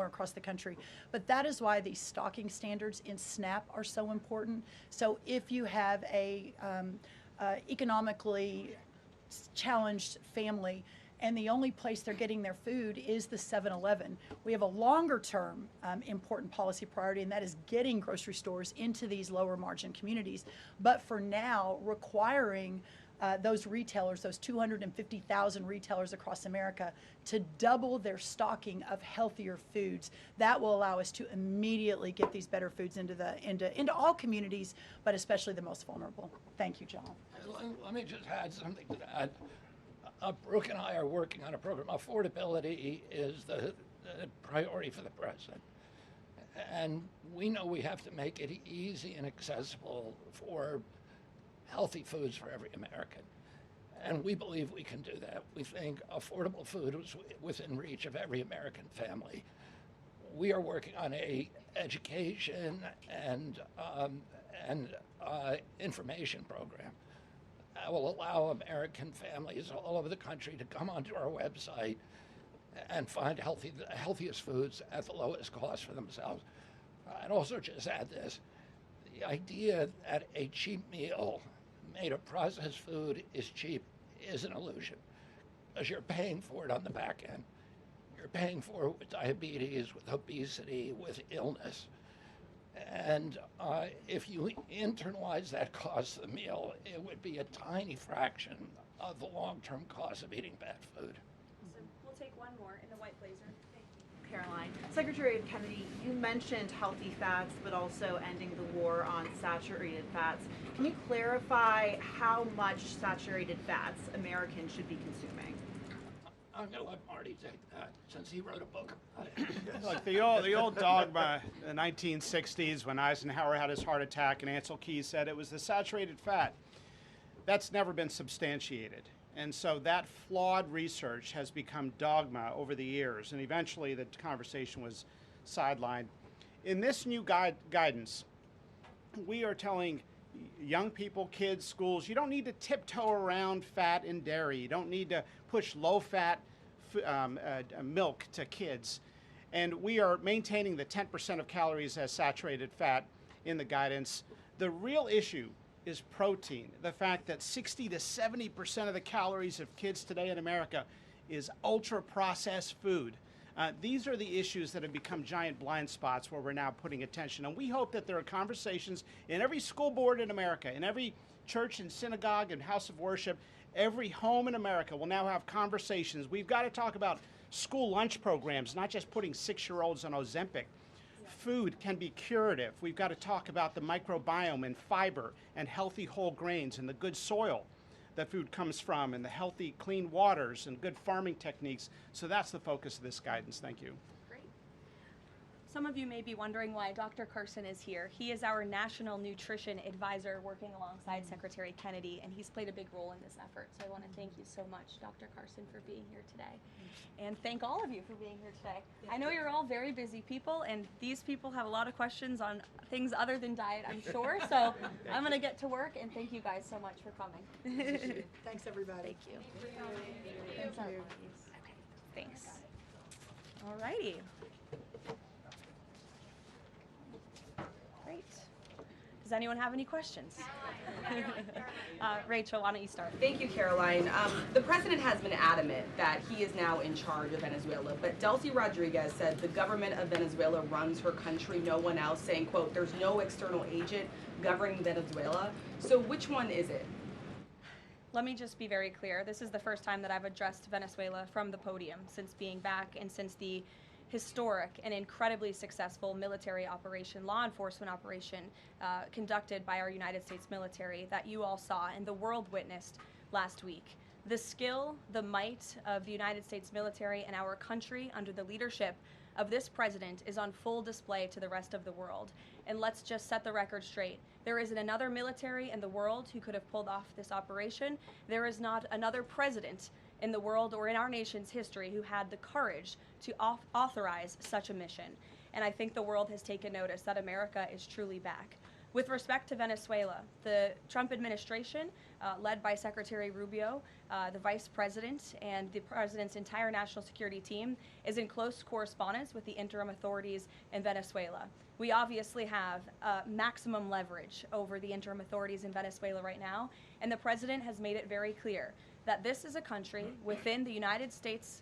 across the country. But that is why these stocking standards in SNAP are so important. So if you have a economically challenged family, and the only place they're getting their food is the 7-Eleven. We have a longer-term important policy priority, and that is getting grocery stores into these lower margin communities. But for now, requiring those retailers, those 250,000 retailers across America, to double their stocking of healthier foods, that will allow us to immediately get these better foods into all communities, but especially the most vulnerable. Thank you, John. Let me just add something to that. Brooke and I are working on a program. Affordability is the priority for the president. And we know we have to make it easy and accessible for healthy foods for every American. And we believe we can do that. We think affordable food is within reach of every American family. We are working on a education and information program that will allow American families all over the country to come onto our website and find the healthiest foods at the lowest cost for themselves. I'd also just add this. The idea that a cheap meal made of processed food is cheap is an illusion, because you're paying for it on the back end. You're paying for it with diabetes, with obesity, with illness. And if you internalize that cost of the meal, it would be a tiny fraction of the long-term cost of eating bad food. So we'll take one more in the white blazer. Thank you. Caroline. Secretary Kennedy, you mentioned healthy fats, but also ending the war on saturated fats. Can you clarify how much saturated fats Americans should be consuming? I'm going to let Marty take that since he wrote a book about it. Look, the old dogma in the 1960s when Eisenhower had his heart attack and Ansel Keys said it was the saturated fat. That's never been substantiated. And so that flawed research has become dogma over the years, and eventually the conversation was sidelined. In this new guidance, we are telling young people, kids, schools, you don't need to tiptoe around fat and dairy. You don't need to push low-fat milk to kids. And we are maintaining the 10% of calories as saturated fat in the guidance. The real issue is protein. The fact that 60 to 70% of the calories of kids today in America is ultra-processed food. These are the issues that have become giant blind spots where we're now putting attention. And we hope that there are conversations in every school board in America, in every church and synagogue and house of worship, every home in America will now have conversations. We've got to talk about school lunch programs, not just putting 6-year-olds on Ozempic. Food can be curative. We've got to talk about the microbiome and fiber and healthy whole grains and the good soil that food comes from and the healthy, clean waters and good farming techniques. So that's the focus of this guidance. Thank you. Great. Some of you may be wondering why Dr. Carson is here. He is our National Nutrition Advisor working alongside Secretary Kennedy, and he's played a big role in this effort. So I want to thank you so much, Dr. Carson, for being here today. And thank all of you for being here today. I know you're all very busy people, and these people have a lot of questions on things other than diet, I'm sure. So I'm going to get to work, and thank you guys so much for coming. Thanks, everybody. Thank you. Thank you. Okay, thanks. All righty. Great. Does anyone have any questions? Rachel, why don't you start? Thank you, Caroline. The president has been adamant that he is now in charge of Venezuela, but Delcy Rodriguez said the government of Venezuela runs her country, no one else, saying, quote, there's no external agent governing Venezuela. So which one is it? Let me just be very clear. This is the first time that I've addressed Venezuela from the podium since being back and since the historic and incredibly successful military operation, law enforcement operation conducted by our United States military that you all saw and the world witnessed last week. The skill, the might of the United States military and our country under the leadership of this president is on full display to the rest of the world. And let's just set the record straight. There isn't another military in the world who could have pulled off this operation. There is not another president in the world or in our nation's history who had the courage to authorize such a mission. And I think the world has taken notice that America is truly back. With respect to Venezuela, the Trump administration, led by Secretary Rubio, the vice president, and the president's entire national security team, is in close correspondence with the interim authorities in Venezuela. We obviously have maximum leverage over the interim authorities in Venezuela right now, and the president has made it very clear that this is a country within the United States,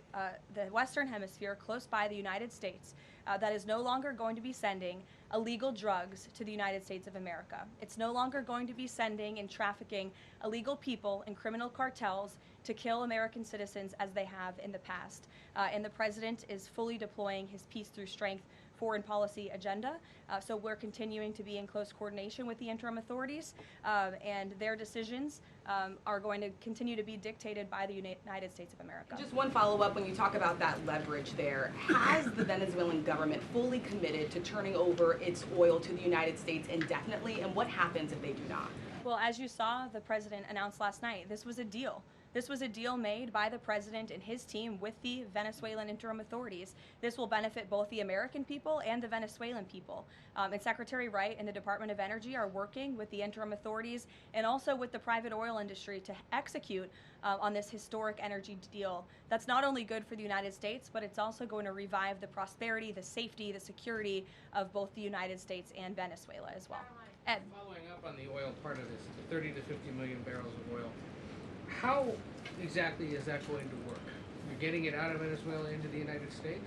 the Western Hemisphere, close by the United States, that is no longer going to be sending illegal drugs to the United States of America. It's no longer going to be sending and trafficking illegal people and criminal cartels to kill American citizens as they have in the past. And the president is fully deploying his peace through strength foreign policy agenda. So we're continuing to be in close coordination with the interim authorities, and their decisions are going to continue to be dictated by the United States of America. Just one follow-up, when you talk about that leverage there, has the Venezuelan government fully committed to turning over its oil to the United States indefinitely, and what happens if they do not? Well, as you saw, the president announced last night, this was a deal. This was a deal made by the president and his team with the Venezuelan interim authorities. This will benefit both the American people and the Venezuelan people. And Secretary Wright and the Department of Energy are working with the interim authorities and also with the private oil industry to execute on this historic energy deal. That's not only good for the United States, but it's also going to revive the prosperity, the safety, the security of both the United States and Venezuela as well. Ed. Following up on the oil part of this, the 30 to 50 million barrels of oil, how exactly is that going to work? You're getting it out of Venezuela into the United States?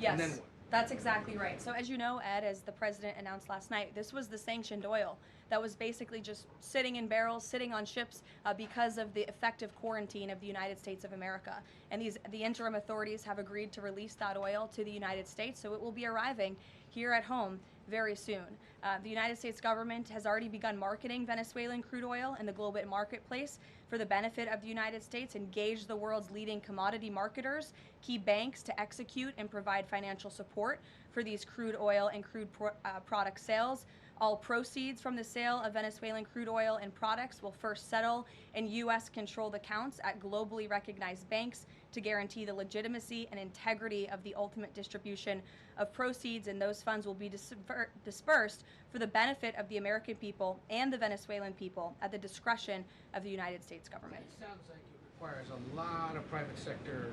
Yes, And then what? That's exactly right. So as you know, Ed, as the president announced last night, this was the sanctioned oil that was basically just sitting in barrels, sitting on ships because of the effective quarantine of the United States of America. And the interim authorities have agreed to release that oil to the United States, so it will be arriving here at home very soon. The United States government has already begun marketing Venezuelan crude oil in the global marketplace for the benefit of the United States, engaged the world's leading commodity marketers, key banks to execute and provide financial support for these crude oil and crude product sales. All proceeds from the sale of Venezuelan crude oil and products will first settle in U.S.-controlled accounts at globally recognized banks to guarantee the legitimacy and integrity of the ultimate distribution of proceeds, and those funds will be dispersed for the benefit of the American people and the Venezuelan people at the discretion of the United States government. It sounds like it requires a lot of private sector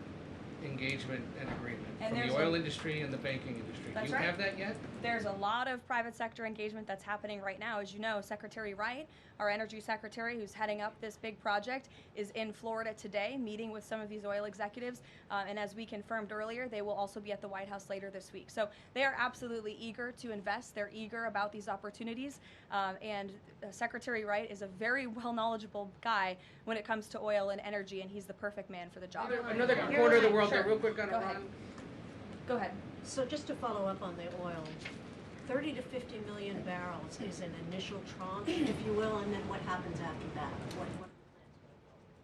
engagement and agreement And from the oil industry and the banking industry. That's Do you right. have that yet? There's a lot of private sector engagement that's happening right now. As you know, Secretary Wright, our energy secretary who's heading up this big project, is in Florida today meeting with some of these oil executives. And as we confirmed earlier, they will also be at the White House later this week. So they are absolutely eager to invest. They're eager about these opportunities. And Secretary Wright is a very well knowledgeable guy when it comes to oil and energy, and he's the perfect man for the job. Another corner of the world Sure. that real quick on Go ahead. Iran. Go ahead. So just to follow up on the oil, 30 to 50 million barrels is an initial tranche, if you will, and then what happens after that?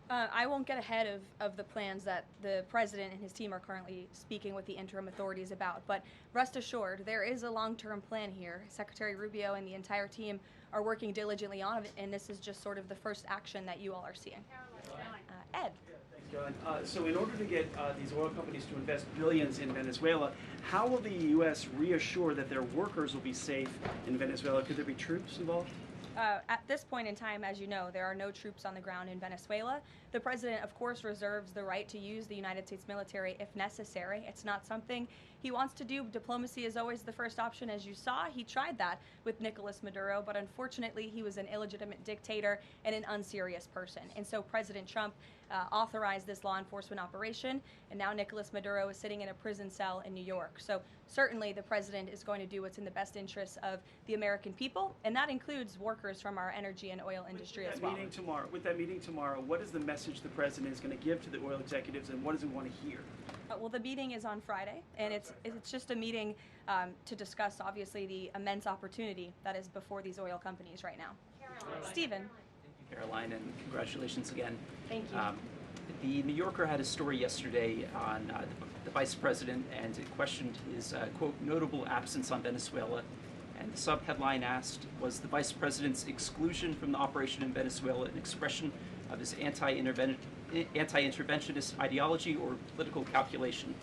I won't get ahead of the plans that the president and his team are currently speaking with the interim authorities about, but rest assured, there is a long-term plan here. Secretary Rubio and the entire team are working diligently on it, and this is just sort of the first action that you all are seeing. Ed. Caroline. So in order to get these oil companies to invest billions in Venezuela, how will the U.S. reassure that their workers will be safe in Venezuela? Could there be troops involved? At this point in time, as you know, there are no troops on the ground in Venezuela. The president, of course, reserves the right to use the United States military if necessary. It's not something he wants to do. Diplomacy is always the first option. As you saw, he tried that with Nicolas Maduro, but unfortunately, he was an illegitimate dictator and an unserious person. And so President Trump authorized this law enforcement operation, and now Nicolas Maduro is sitting in a prison cell in New York. So certainly the president is going to do what's in the best interests of the American people, and that includes workers from our energy and oil industry as well. With that meeting tomorrow, what is the message the president is going to give to the oil executives, and what does he want to hear? Well, the meeting is on Friday, and it's just a meeting to discuss, obviously, the immense opportunity that is before these oil companies right now. Stephen. Caroline, and congratulations again. Thank you. The New Yorker had a story yesterday on the vice president, and it questioned his, quote, notable absence on Venezuela. And the sub-headline asked, was the vice president's exclusion from the operation in Venezuela an expression of his anti-interventionist ideology or political calculation?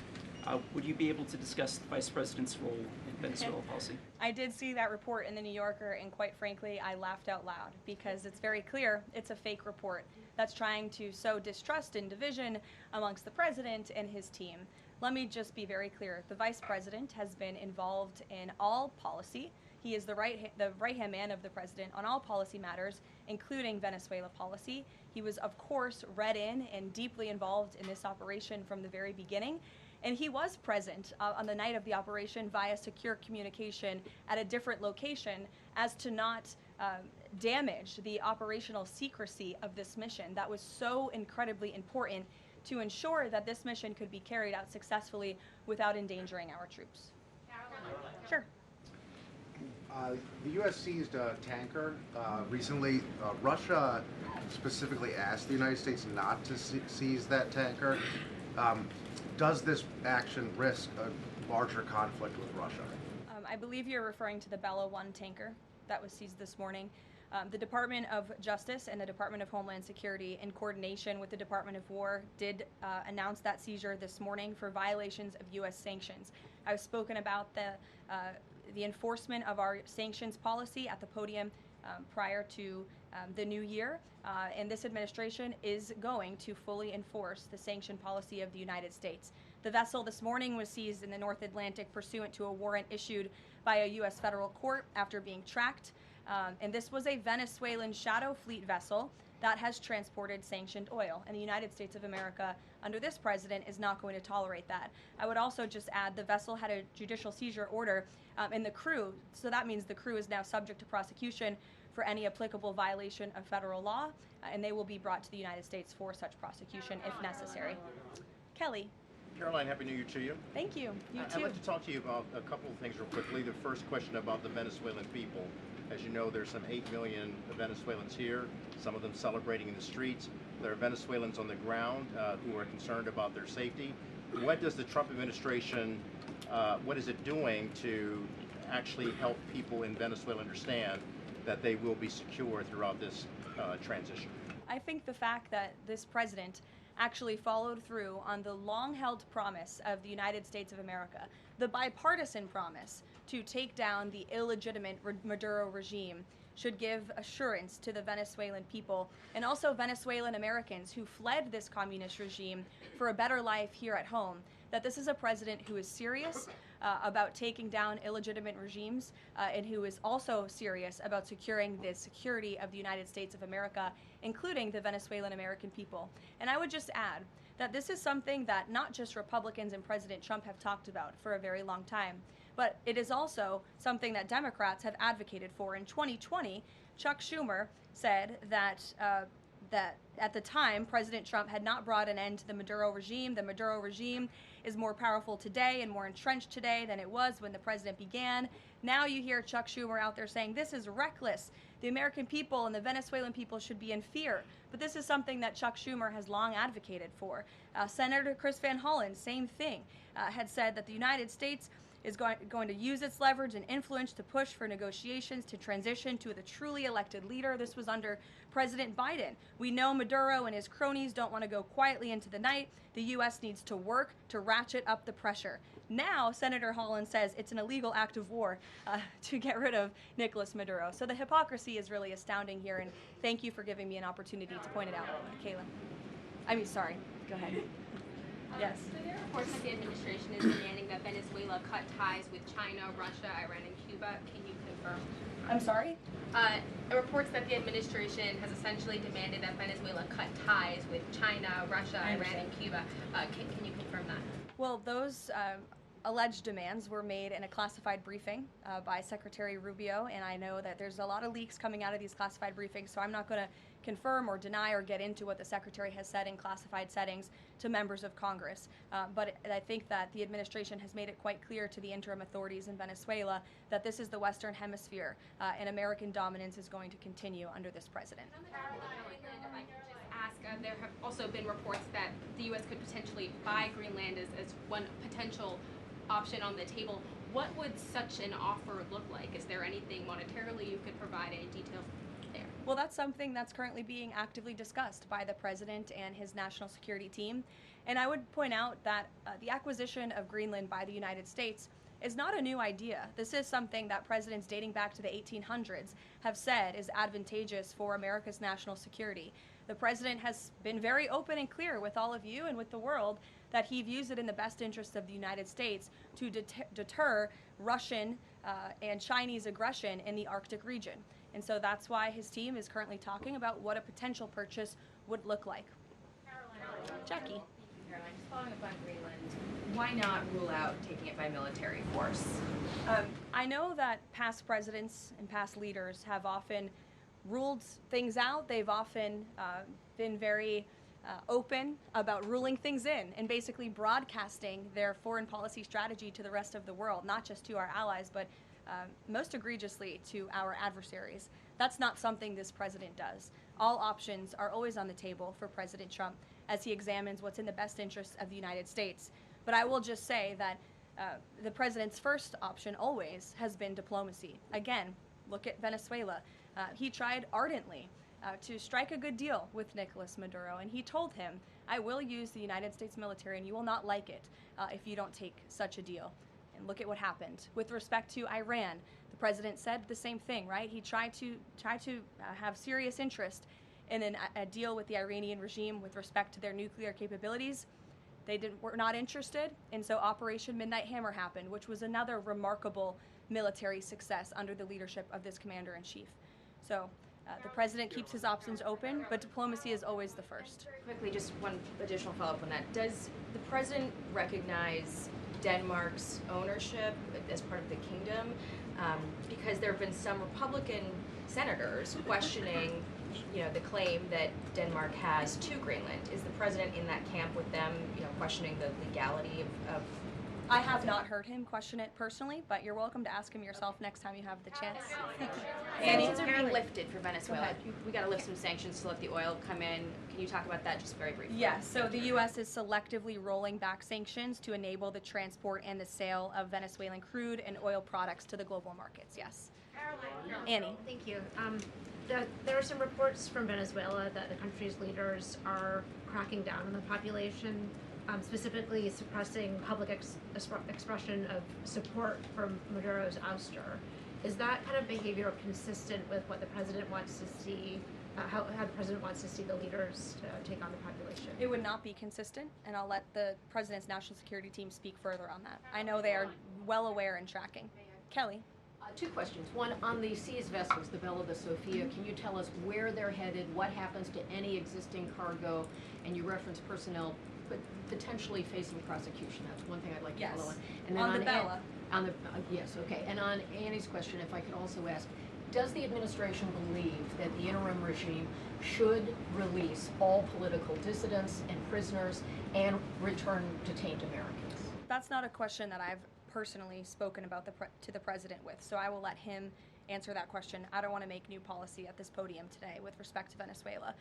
Would you be able to discuss the vice president's role in Venezuela policy? I did see that report in the New Yorker, and quite frankly, I laughed out loud because it's very clear it's a fake report that's trying to sow distrust and division amongst the president and his team. Let me just be very clear. The vice president has been involved in all policy. He is the right-hand man of the president on all policy matters, including Venezuela policy. He was, of course, read in and deeply involved in this operation from the very beginning. And he was present on the night of the operation via secure communication at a different location as to not damage the operational secrecy of this mission that was so incredibly important to ensure that this mission could be carried out successfully without endangering our troops. Sure. The U.S. seized a tanker recently. Russia specifically asked the United States not to seize that tanker. Does this action risk a larger conflict with Russia? I believe you're referring to the Bella 1 tanker that was seized this morning. The Department of Justice and the Department of Homeland Security, in coordination with the Department of War, did announce that seizure this morning for violations of U.S. sanctions. I've spoken about the enforcement of our sanctions policy at the podium prior to the new year, and this administration is going to fully enforce the sanction policy of the United States. The vessel this morning was seized in the North Atlantic pursuant to a warrant issued by a U.S. federal court after being tracked, and this was a Venezuelan shadow fleet vessel that has transported sanctioned oil, and the United States of America, under this president, is not going to tolerate that. I would also just add the vessel had a judicial seizure order, and the crew, so that means the crew is now subject to prosecution for any applicable violation of federal law, and they will be brought to the United States for such prosecution if necessary. Kelly. Caroline, Happy New Year to you. Thank you. You I'd too. like to talk to you about a couple of things real quickly. The first question about the Venezuelan people. As you know, there's some 8 million Venezuelans here, some of them celebrating in the streets. There are Venezuelans on the ground who are concerned about their safety. What does the Trump administration, what is it doing to actually help people in Venezuela understand that they will be secure throughout this transition? I think the fact that this president actually followed through on the long-held promise of the United States of America, the bipartisan promise to take down the illegitimate Maduro regime, should give assurance to the Venezuelan people and also Venezuelan Americans who fled this communist regime for a better life here at home, that this is a president who is serious about taking down illegitimate regimes and who is also serious about securing the security of the United States of America, including the Venezuelan American people. And I would just add that this is something that not just Republicans and President Trump have talked about for a very long time, but it is also something that Democrats have advocated for. In 2020, Chuck Schumer said that that at the time, President Trump had not brought an end to the Maduro regime. The Maduro regime is more powerful today and more entrenched today than it was when the president began. Now you hear Chuck Schumer out there saying this is reckless. The American people and the Venezuelan people should be in fear. But this is something that Chuck Schumer has long advocated for. Senator Chris Van Hollen, same thing, had said that the United States is going to use its leverage and influence to push for negotiations to transition to the truly elected leader. This was under President Biden. We know Maduro and his cronies don't want to go quietly into the night. The U.S. needs to work to ratchet up the pressure. Now, Senator Holland says it's an illegal act of war to get rid of Nicolas Maduro. So the hypocrisy is really astounding here, and thank you for giving me an opportunity to point it out, Kayla. Sorry, go ahead. Yes. So there are reports that the administration is demanding that Venezuela cut ties with China, Russia, Iran, and Cuba. Can you confirm? I'm sorry? Reports that the administration has essentially demanded that Venezuela cut ties with China, Russia, Iran, and Cuba. Can you confirm that? Well, those alleged demands were made in a classified briefing by Secretary Rubio, and I know that there's a lot of leaks coming out of these classified briefings, so I'm not going to confirm or deny or get into what the Secretary has said in classified settings to members of Congress. But I think that the administration has made it quite clear to the interim authorities in Venezuela that this is the Western Hemisphere and American dominance is going to continue under this president. There have also been reports that the U.S. could potentially buy Greenland as one potential option on the table. What would such an offer look like? Is there anything monetarily you could provide, any details there? Well, that's something that's currently being actively discussed by the president and his national security team. And I would point out that the acquisition of Greenland by the United States is not a new idea. This is something that presidents dating back to the 1800s have said is advantageous for America's national security. The president has been very open and clear with all of you and with the world that he views it in the best interest of the United States to deter Russian and Chinese aggression in the Arctic region. And so that's why his team is currently talking about what a potential purchase would look like. Jackie. Caroline, just following up on Greenland, why not rule out taking it by military force? I know that past presidents and past leaders have often ruled things out. They've often been very open about ruling things in and basically broadcasting their foreign policy strategy to the rest of the world, not just to our allies, but most egregiously to our adversaries. That's not something this president does. All options are always on the table for President Trump as he examines what's in the best interest of the United States. But I will just say that the president's first option always has been diplomacy. Again, look at Venezuela. He tried ardently to strike a good deal with Nicolas Maduro, and he told him, I will use the United States military and you will not like it if you don't take such a deal. And look at what happened. With respect to Iran, the president said the same thing, right? He tried to have serious interest in a deal with the Iranian regime with respect to their nuclear capabilities. They were not interested, and so Operation Midnight Hammer happened, which was another remarkable military success under the leadership of this commander-in-chief. So the president keeps his options open, but diplomacy is always the first. Quickly, just one additional follow-up on that. Does the president recognize Denmark's ownership as part of the kingdom? Because there have been some Republican senators questioning the claim that Denmark has to Greenland. Is the president in that camp with them, questioning the legality of I have not heard him question it personally, but you're welcome to ask him yourself next time you have the chance. Sanctions are being lifted for Venezuela. We got to lift some sanctions to let the oil come in. Can you talk about that just very briefly? Yes, so the U.S. is selectively rolling back sanctions to enable the transport and the sale of Venezuelan crude and oil products to the global markets, yes. Annie. Thank you. There are some reports from Venezuela that the country's leaders are cracking down on the population, specifically suppressing public expression of support for Maduro's ouster. Is that kind of behavior consistent with what the president wants to see, how the president wants to see the leaders take on the population? It would not be consistent, and I'll let the president's national security team speak further on that. I know they are well aware and tracking. Kelly. Two questions. One, on the seized vessels, the Bella, the Sophia, can you tell us where they're headed, what happens to any existing cargo, and you reference personnel potentially facing prosecution? That's one thing I'd like to follow on. And then on the Bella. Yes, okay. And on Annie's question, if I could also ask, does the administration believe that the interim regime should release all political dissidents and prisoners and return detained Americans? That's not a question that I've personally spoken about to the president with, so I will let him answer that question. I don't want to make new policy at this podium today with respect to Venezuela.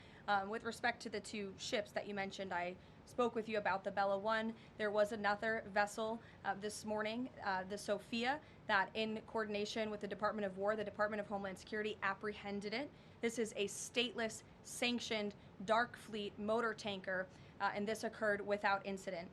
With respect to the two ships that you mentioned, I spoke with you about the Bella 1. There was another vessel this morning, the Sophia, that in coordination with the Department of War, the Department of Homeland Security apprehended it. This is a stateless, sanctioned, dark fleet motor tanker, and this occurred without incident.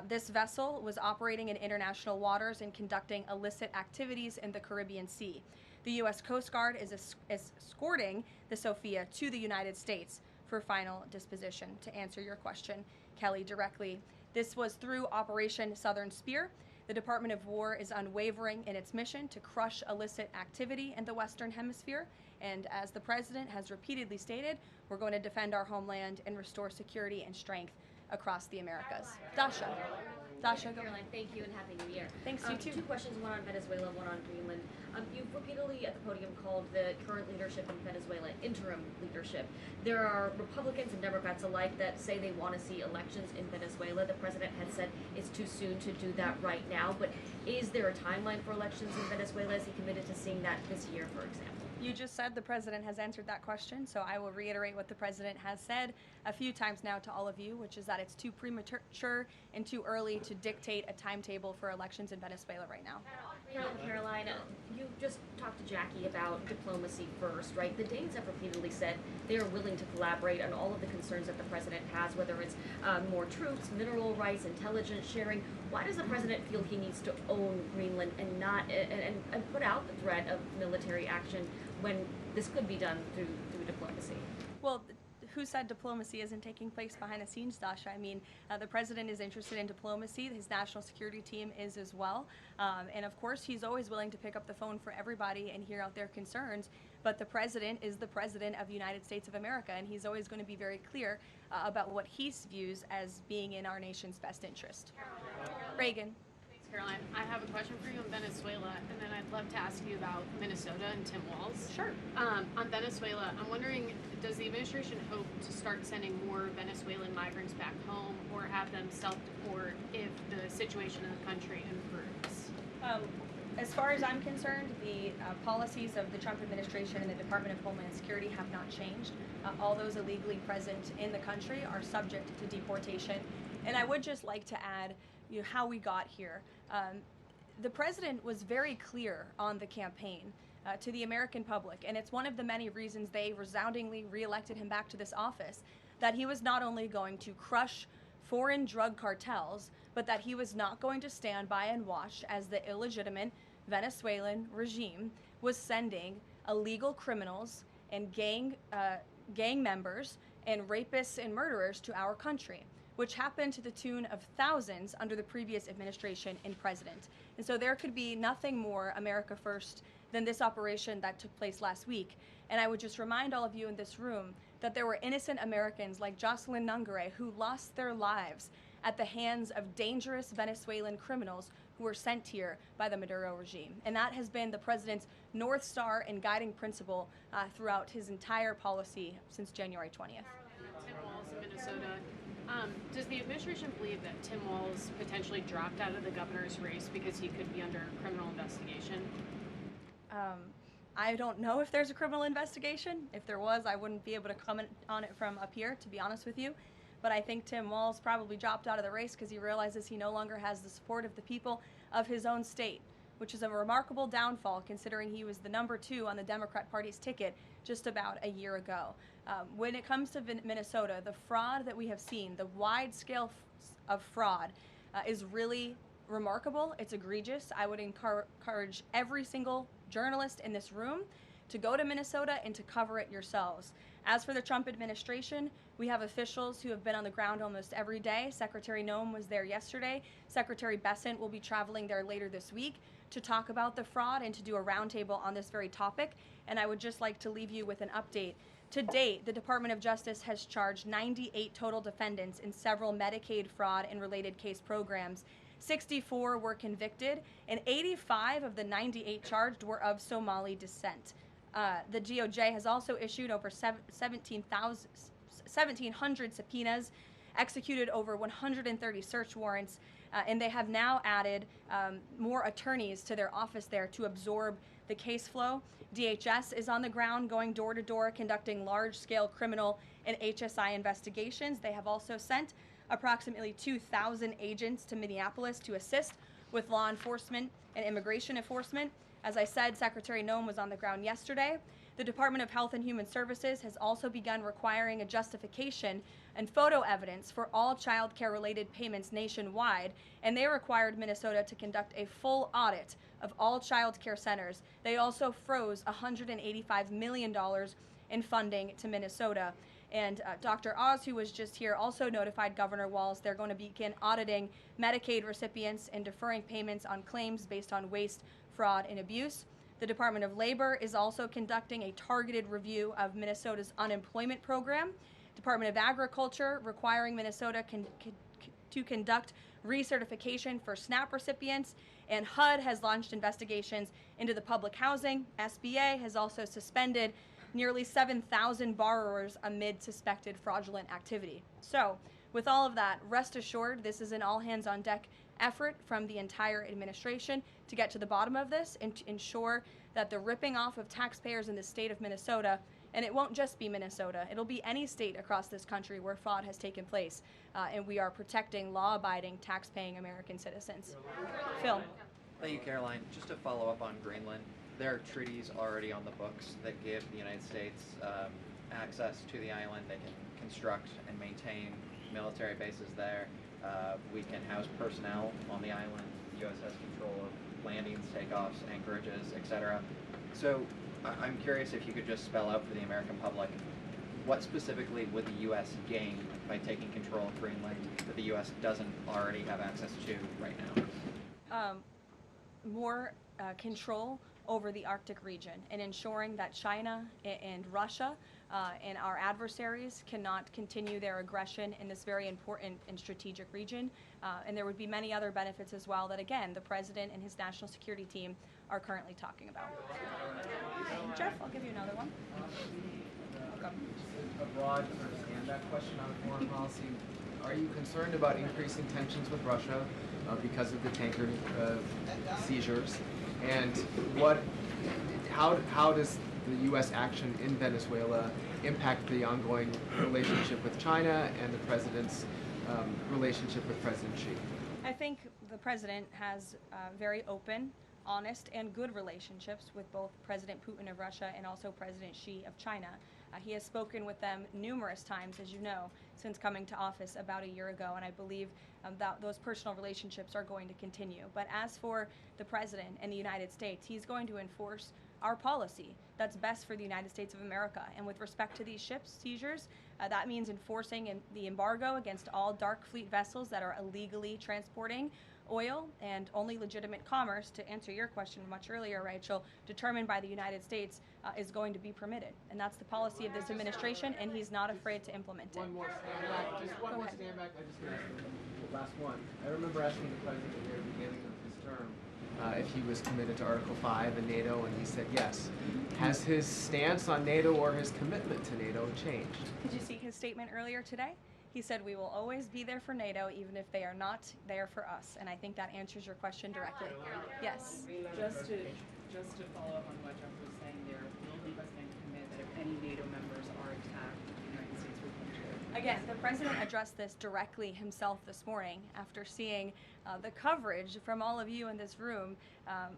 This vessel was operating in international waters and conducting illicit activities in the Caribbean Sea. The U.S. Coast Guard is escorting the Sophia to the United States for final disposition. To answer your question, Kelly, directly, this was through Operation Southern Spear. The Department of War is unwavering in its mission to crush illicit activity in the Western Hemisphere. And as the President has repeatedly stated, we're going to defend our homeland and restore security and strength across the Americas. Dasha. Dasha, go. Caroline, thank you and Happy New Year. Thanks, you too. Two questions, one on Venezuela, one on Greenland. You've repeatedly at the podium called the current leadership in Venezuela interim leadership. There are Republicans and Democrats alike that say they want to see elections in Venezuela. The president has said it's too soon to do that right now, but is there a timeline for elections in Venezuela? Is he committed to seeing that this year, for example? You just said the president has answered that question, so I will reiterate what the president has said a few times now to all of you, which is that it's too premature and too early to dictate a timetable for elections in Venezuela right now. Caroline, you just talked to Jackie about diplomacy first, right? The Danes have repeatedly said they are willing to collaborate on all of the concerns that the president has, whether it's more troops, mineral rights, intelligence sharing. Why does the president feel he needs to own Greenland and not and put out the threat of military action when this could be done through diplomacy? Well, who said diplomacy isn't taking place behind the scenes, Dasha? I mean, the president is interested in diplomacy. His national security team is as well. And of course, he's always willing to pick up the phone for everybody and hear out their concerns. But the president is the president of the United States of America, and he's always going to be very clear about what he views as being in our nation's best interest. Reagan. Caroline, I have a question for you on Venezuela, and then I'd love to ask you about Minnesota and Tim Walz. Sure. On Venezuela, I'm wondering, does the administration hope to start sending more Venezuelan migrants back home or have them self-deport if the situation in the country improves? As far as I'm concerned, the policies of the Trump administration and the Department of Homeland Security have not changed. All those illegally present in the country are subject to deportation. And I would just like to add how we got here. The president was very clear on the campaign to the American public, and it's one of the many reasons they resoundingly reelected him back to this office, that he was not only going to crush foreign drug cartels, but that he was not going to stand by and watch as the illegitimate Venezuelan regime was sending illegal criminals and gang members and rapists and murderers to our country, which happened to the tune of thousands under the previous administration and president. And so there could be nothing more America first than this operation that took place last week. And I would just remind all of you in this room that there were innocent Americans like Jocelyn Nungare who lost their lives at the hands of dangerous Venezuelan criminals who were sent here by the Maduro regime. And that has been the president's North Star and guiding principle throughout his entire policy since January 20th. Tim Walz in Minnesota. Does the administration believe that Tim Walz potentially dropped out of the governor's race because he could be under criminal investigation? I don't know if there's a criminal investigation. If there was, I wouldn't be able to comment on it from up here, to be honest with you. But I think Tim Walz probably dropped out of the race because he realizes he no longer has the support of the people of his own state, which is a remarkable downfall considering he was the number 2 on the Democrat Party's ticket just about a year ago. When it comes to Minnesota, the fraud that we have seen, the wide scale of fraud, is really remarkable. It's egregious. I would encourage every single journalist in this room to go to Minnesota and to cover it yourselves. As for the Trump administration, we have officials who have been on the ground almost every day. Secretary Noem was there yesterday. Secretary Bessent will be traveling there later this week to talk about the fraud and to do a roundtable on this very topic. And I would just like to leave you with an update. To date, the Department of Justice has charged 98 total defendants in several Medicaid fraud and related case programs. 64 were convicted, and 85 of the 98 charged were of Somali descent. The DOJ has also issued over 1,700 subpoenas, executed over 130 search warrants, and they have now added more attorneys to their office there to absorb the case flow. DHS is on the ground going door to door conducting large-scale criminal and HSI investigations. They have also sent approximately 2,000 agents to Minneapolis to assist with law enforcement and immigration enforcement. As I said, Secretary Noem was on the ground yesterday. The Department of Health and Human Services has also begun requiring a justification and photo evidence for all child care related payments nationwide, and they required Minnesota to conduct a full audit of all child care centers. They also froze $185 million in funding to Minnesota. And Dr. Oz, who was just here, also notified Governor Walz they're going to begin auditing Medicaid recipients and deferring payments on claims based on waste, fraud, and abuse. The Department of Labor is also conducting a targeted review of Minnesota's unemployment program. Department of Agriculture requiring Minnesota to conduct recertification for SNAP recipients, and HUD has launched investigations into the public housing. SBA has also suspended nearly 7,000 borrowers amid suspected fraudulent activity. So, with all of that, rest assured this is an all-hands-on-deck effort from the entire administration to get to the bottom of this and to ensure that the ripping off of taxpayers in the state of Minnesota, and it won't just be Minnesota, it'll be any state across this country where fraud has taken place, and we are protecting law-abiding, tax-paying American citizens. Phil. Thank you, Caroline. Just to follow up on Greenland, there are treaties already on the books that give the United States access to the island. They can construct and maintain military bases there. We can house personnel on the island. The U.S. has control of landings, takeoffs, anchorages, etc. So I'm curious if you could just spell out for the American public what specifically would the U.S. gain by taking control of Greenland that the U.S. doesn't already have access to right now? More control over the Arctic region and ensuring that China and Russia and our adversaries cannot continue their aggression in this very important and strategic region. And there would be many other benefits as well that, again, the President and his national security team are currently talking about. Jeff, I'll give you another one. A broad sort of stand-back question on foreign policy. Are you concerned about increasing tensions with Russia because of the tanker seizures? And how does the U.S. action in Venezuela impact the ongoing relationship with China and the President's relationship with President Xi? I think the President has very open, honest, and good relationships with both President Putin of Russia and also President Xi of China. He has spoken with them numerous times, as you know, since coming to office about a year ago, and I believe that those personal relationships are going to continue. But as for the President and the United States, he's going to enforce our policy that's best for the United States of America. And with respect to these ships seizures, that means enforcing the embargo against all dark fleet vessels that are illegally transporting oil, and only legitimate commerce, to answer your question much earlier, Rachel, determined by the United States is going to be permitted. And that's the policy of this administration, and he's not afraid to implement it. One more stand back. Just one more stand back. I just asked the last one. I remember asking the President at the very beginning of his term if he was committed to Article 5 and NATO, and he said yes. Has his stance on NATO or his commitment to NATO changed? Did you see his statement earlier today? He said we will always be there for NATO even if they are not there for us, and I think that answers your question directly. Yes. Just to follow up on what Jeff was saying there, will the president commit that if any NATO members are attacked, the United States will come to it? Again, the president addressed this directly himself this morning after seeing the coverage from all of you in this room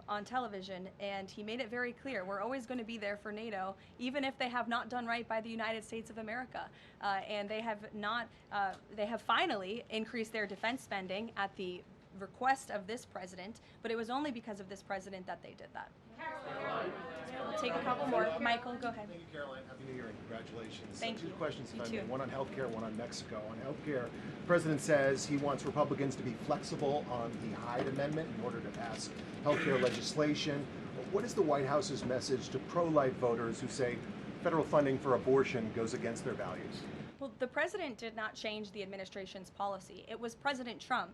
on television, and he made it very clear we're always going to be there for NATO, even if they have not done right by the United States of America. And they have not, they have finally increased their defense spending at the request of this president, but it was only because of this president that they did that. We'll take a couple more. Michael, go ahead. Thank you, Caroline. Happy New Year and congratulations. Thank you. Two questions, if You I too. may. One on healthcare, one on Mexico. On healthcare, the president says he wants Republicans to be flexible on the Hyde Amendment in order to pass healthcare legislation. What is the White House's message to pro-life voters who say federal funding for abortion goes against their values? Well, the president did not change the administration's policy. It was President Trump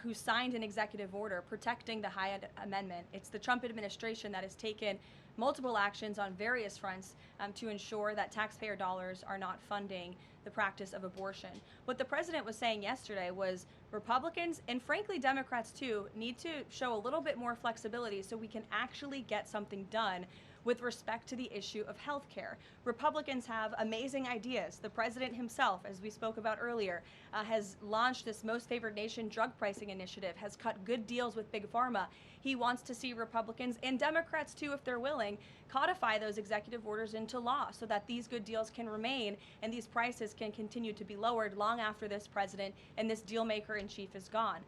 who signed an executive order protecting the Hyde Amendment. It's the Trump administration that has taken multiple actions on various fronts to ensure that taxpayer dollars are not funding the practice of abortion. What the president was saying yesterday was Republicans, and frankly Democrats too, need to show a little bit more flexibility so we can actually get something done with respect to the issue of health care. Republicans have amazing ideas. The president himself, as we spoke about earlier, has launched this Most Favored Nation drug pricing initiative, has cut good deals with Big Pharma. He wants to see Republicans and Democrats too, if they're willing, codify those executive orders into law so that these good deals can remain and these prices can continue to be lowered long after this president and this deal maker in chief is gone.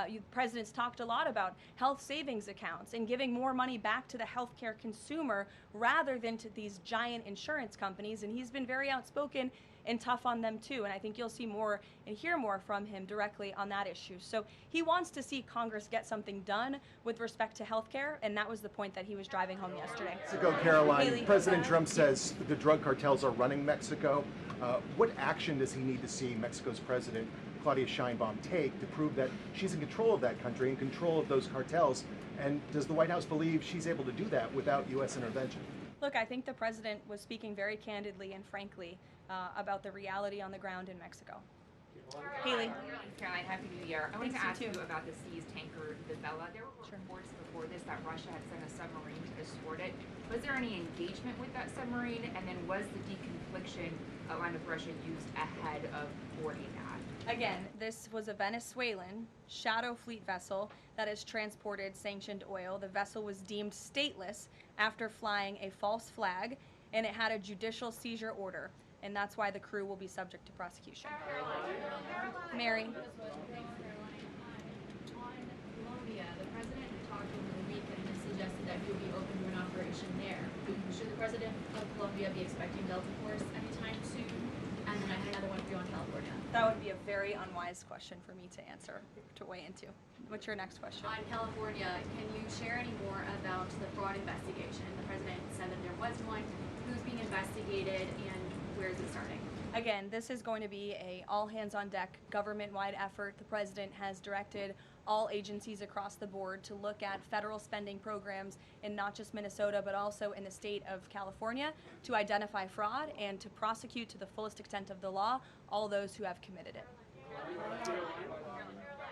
The president's talked a lot about health savings accounts and giving more money back to the healthcare consumer rather than to these giant insurance companies, and he's been very outspoken and tough on them too, and I think you'll see more and hear more from him directly on that issue. So he wants to see Congress get something done with respect to health care, and that was the point that he was driving home yesterday. Mexico, Caroline, Haley. President Trump says the drug cartels are running Mexico. What action does he need to see Mexico's president, Claudia Sheinbaum, take to prove that she's in control of that country, in control of those cartels? And does the White House believe she's able to do that without U.S. intervention? Look, I think the president was speaking very candidly and frankly about the reality on the ground in Mexico. Haley. Caroline, Happy New Year. I wanted to Thanks, ask you you too. about the seized tanker, the Vela. There were reports before this that Russia had sent a submarine to escort it. Was there any engagement with that submarine? And then was the deconfliction line of Russia used ahead of boarding that? Again, this was a Venezuelan shadow fleet vessel that has transported sanctioned oil. The vessel was deemed stateless after flying a false flag, and it had a judicial seizure order, and that's why the crew will be subject to prosecution. Mary. Colombia, the president had talked over the weekend and suggested that he would be open to an operation there. Should the president of Colombia be expecting Delta Force anytime soon? And then I had another one for you on California. That would be a very unwise question for me to answer, to weigh into. What's your next question? On California, can you share any more about the fraud investigation? The president said that there was one. Who's being investigated and where is it starting? Again, this is going to be a all-hands-on-deck government-wide effort. The president has directed all agencies across the board to look at federal spending programs in not just Minnesota, but also in the state of California to identify fraud and to prosecute to the fullest extent of the law all those who have committed it.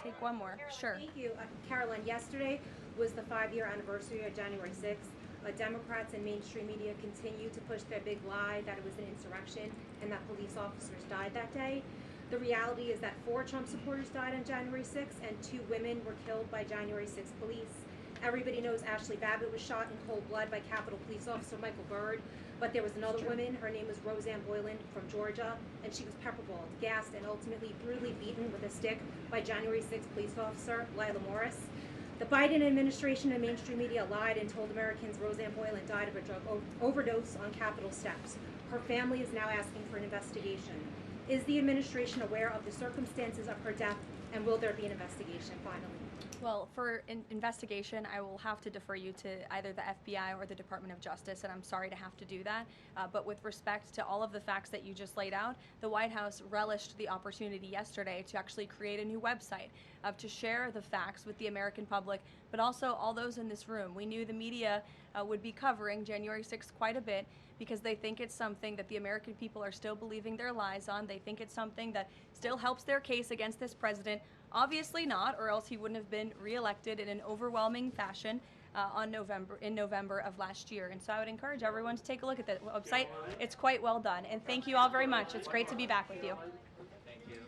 Take one more. Sure. Thank you. Carolyn, yesterday was the 5-year anniversary of January 6th. Democrats and mainstream media continue to push their big lie that it was an insurrection and that police officers died that day. The reality is that 4 Trump supporters died on January 6th and 2 women were killed by January 6th police. Everybody knows Ashley Babbitt was shot in cold blood by Capitol Police Officer Michael Byrd, but there was another woman, her name was Roseanne Boyland from Georgia, and she was pepperballed, gassed, and ultimately brutally beaten with a stick by January 6th police officer Lila Morris. The Biden administration and mainstream media lied and told Americans Roseanne Boyland died of a drug overdose on Capitol steps. Her family is now asking for an investigation. Is the administration aware of the circumstances of her death, and will there be an investigation finally? Well, for investigation, I will have to defer you to either the FBI or the Department of Justice, and I'm sorry to have to do that. But with respect to all of the facts that you just laid out, the White House relished the opportunity yesterday to actually create a new website to share the facts with the American public, but also all those in this room. We knew the media would be covering January 6th quite a bit because they think it's something that the American people are still believing their lies on. They think it's something that still helps their case against this president. Obviously not, or else he wouldn't have been reelected in an overwhelming fashion in November of last year. And so I would encourage everyone to take a look at the website. It's quite well done. And thank you all very much. It's great to be back with you. Thank you.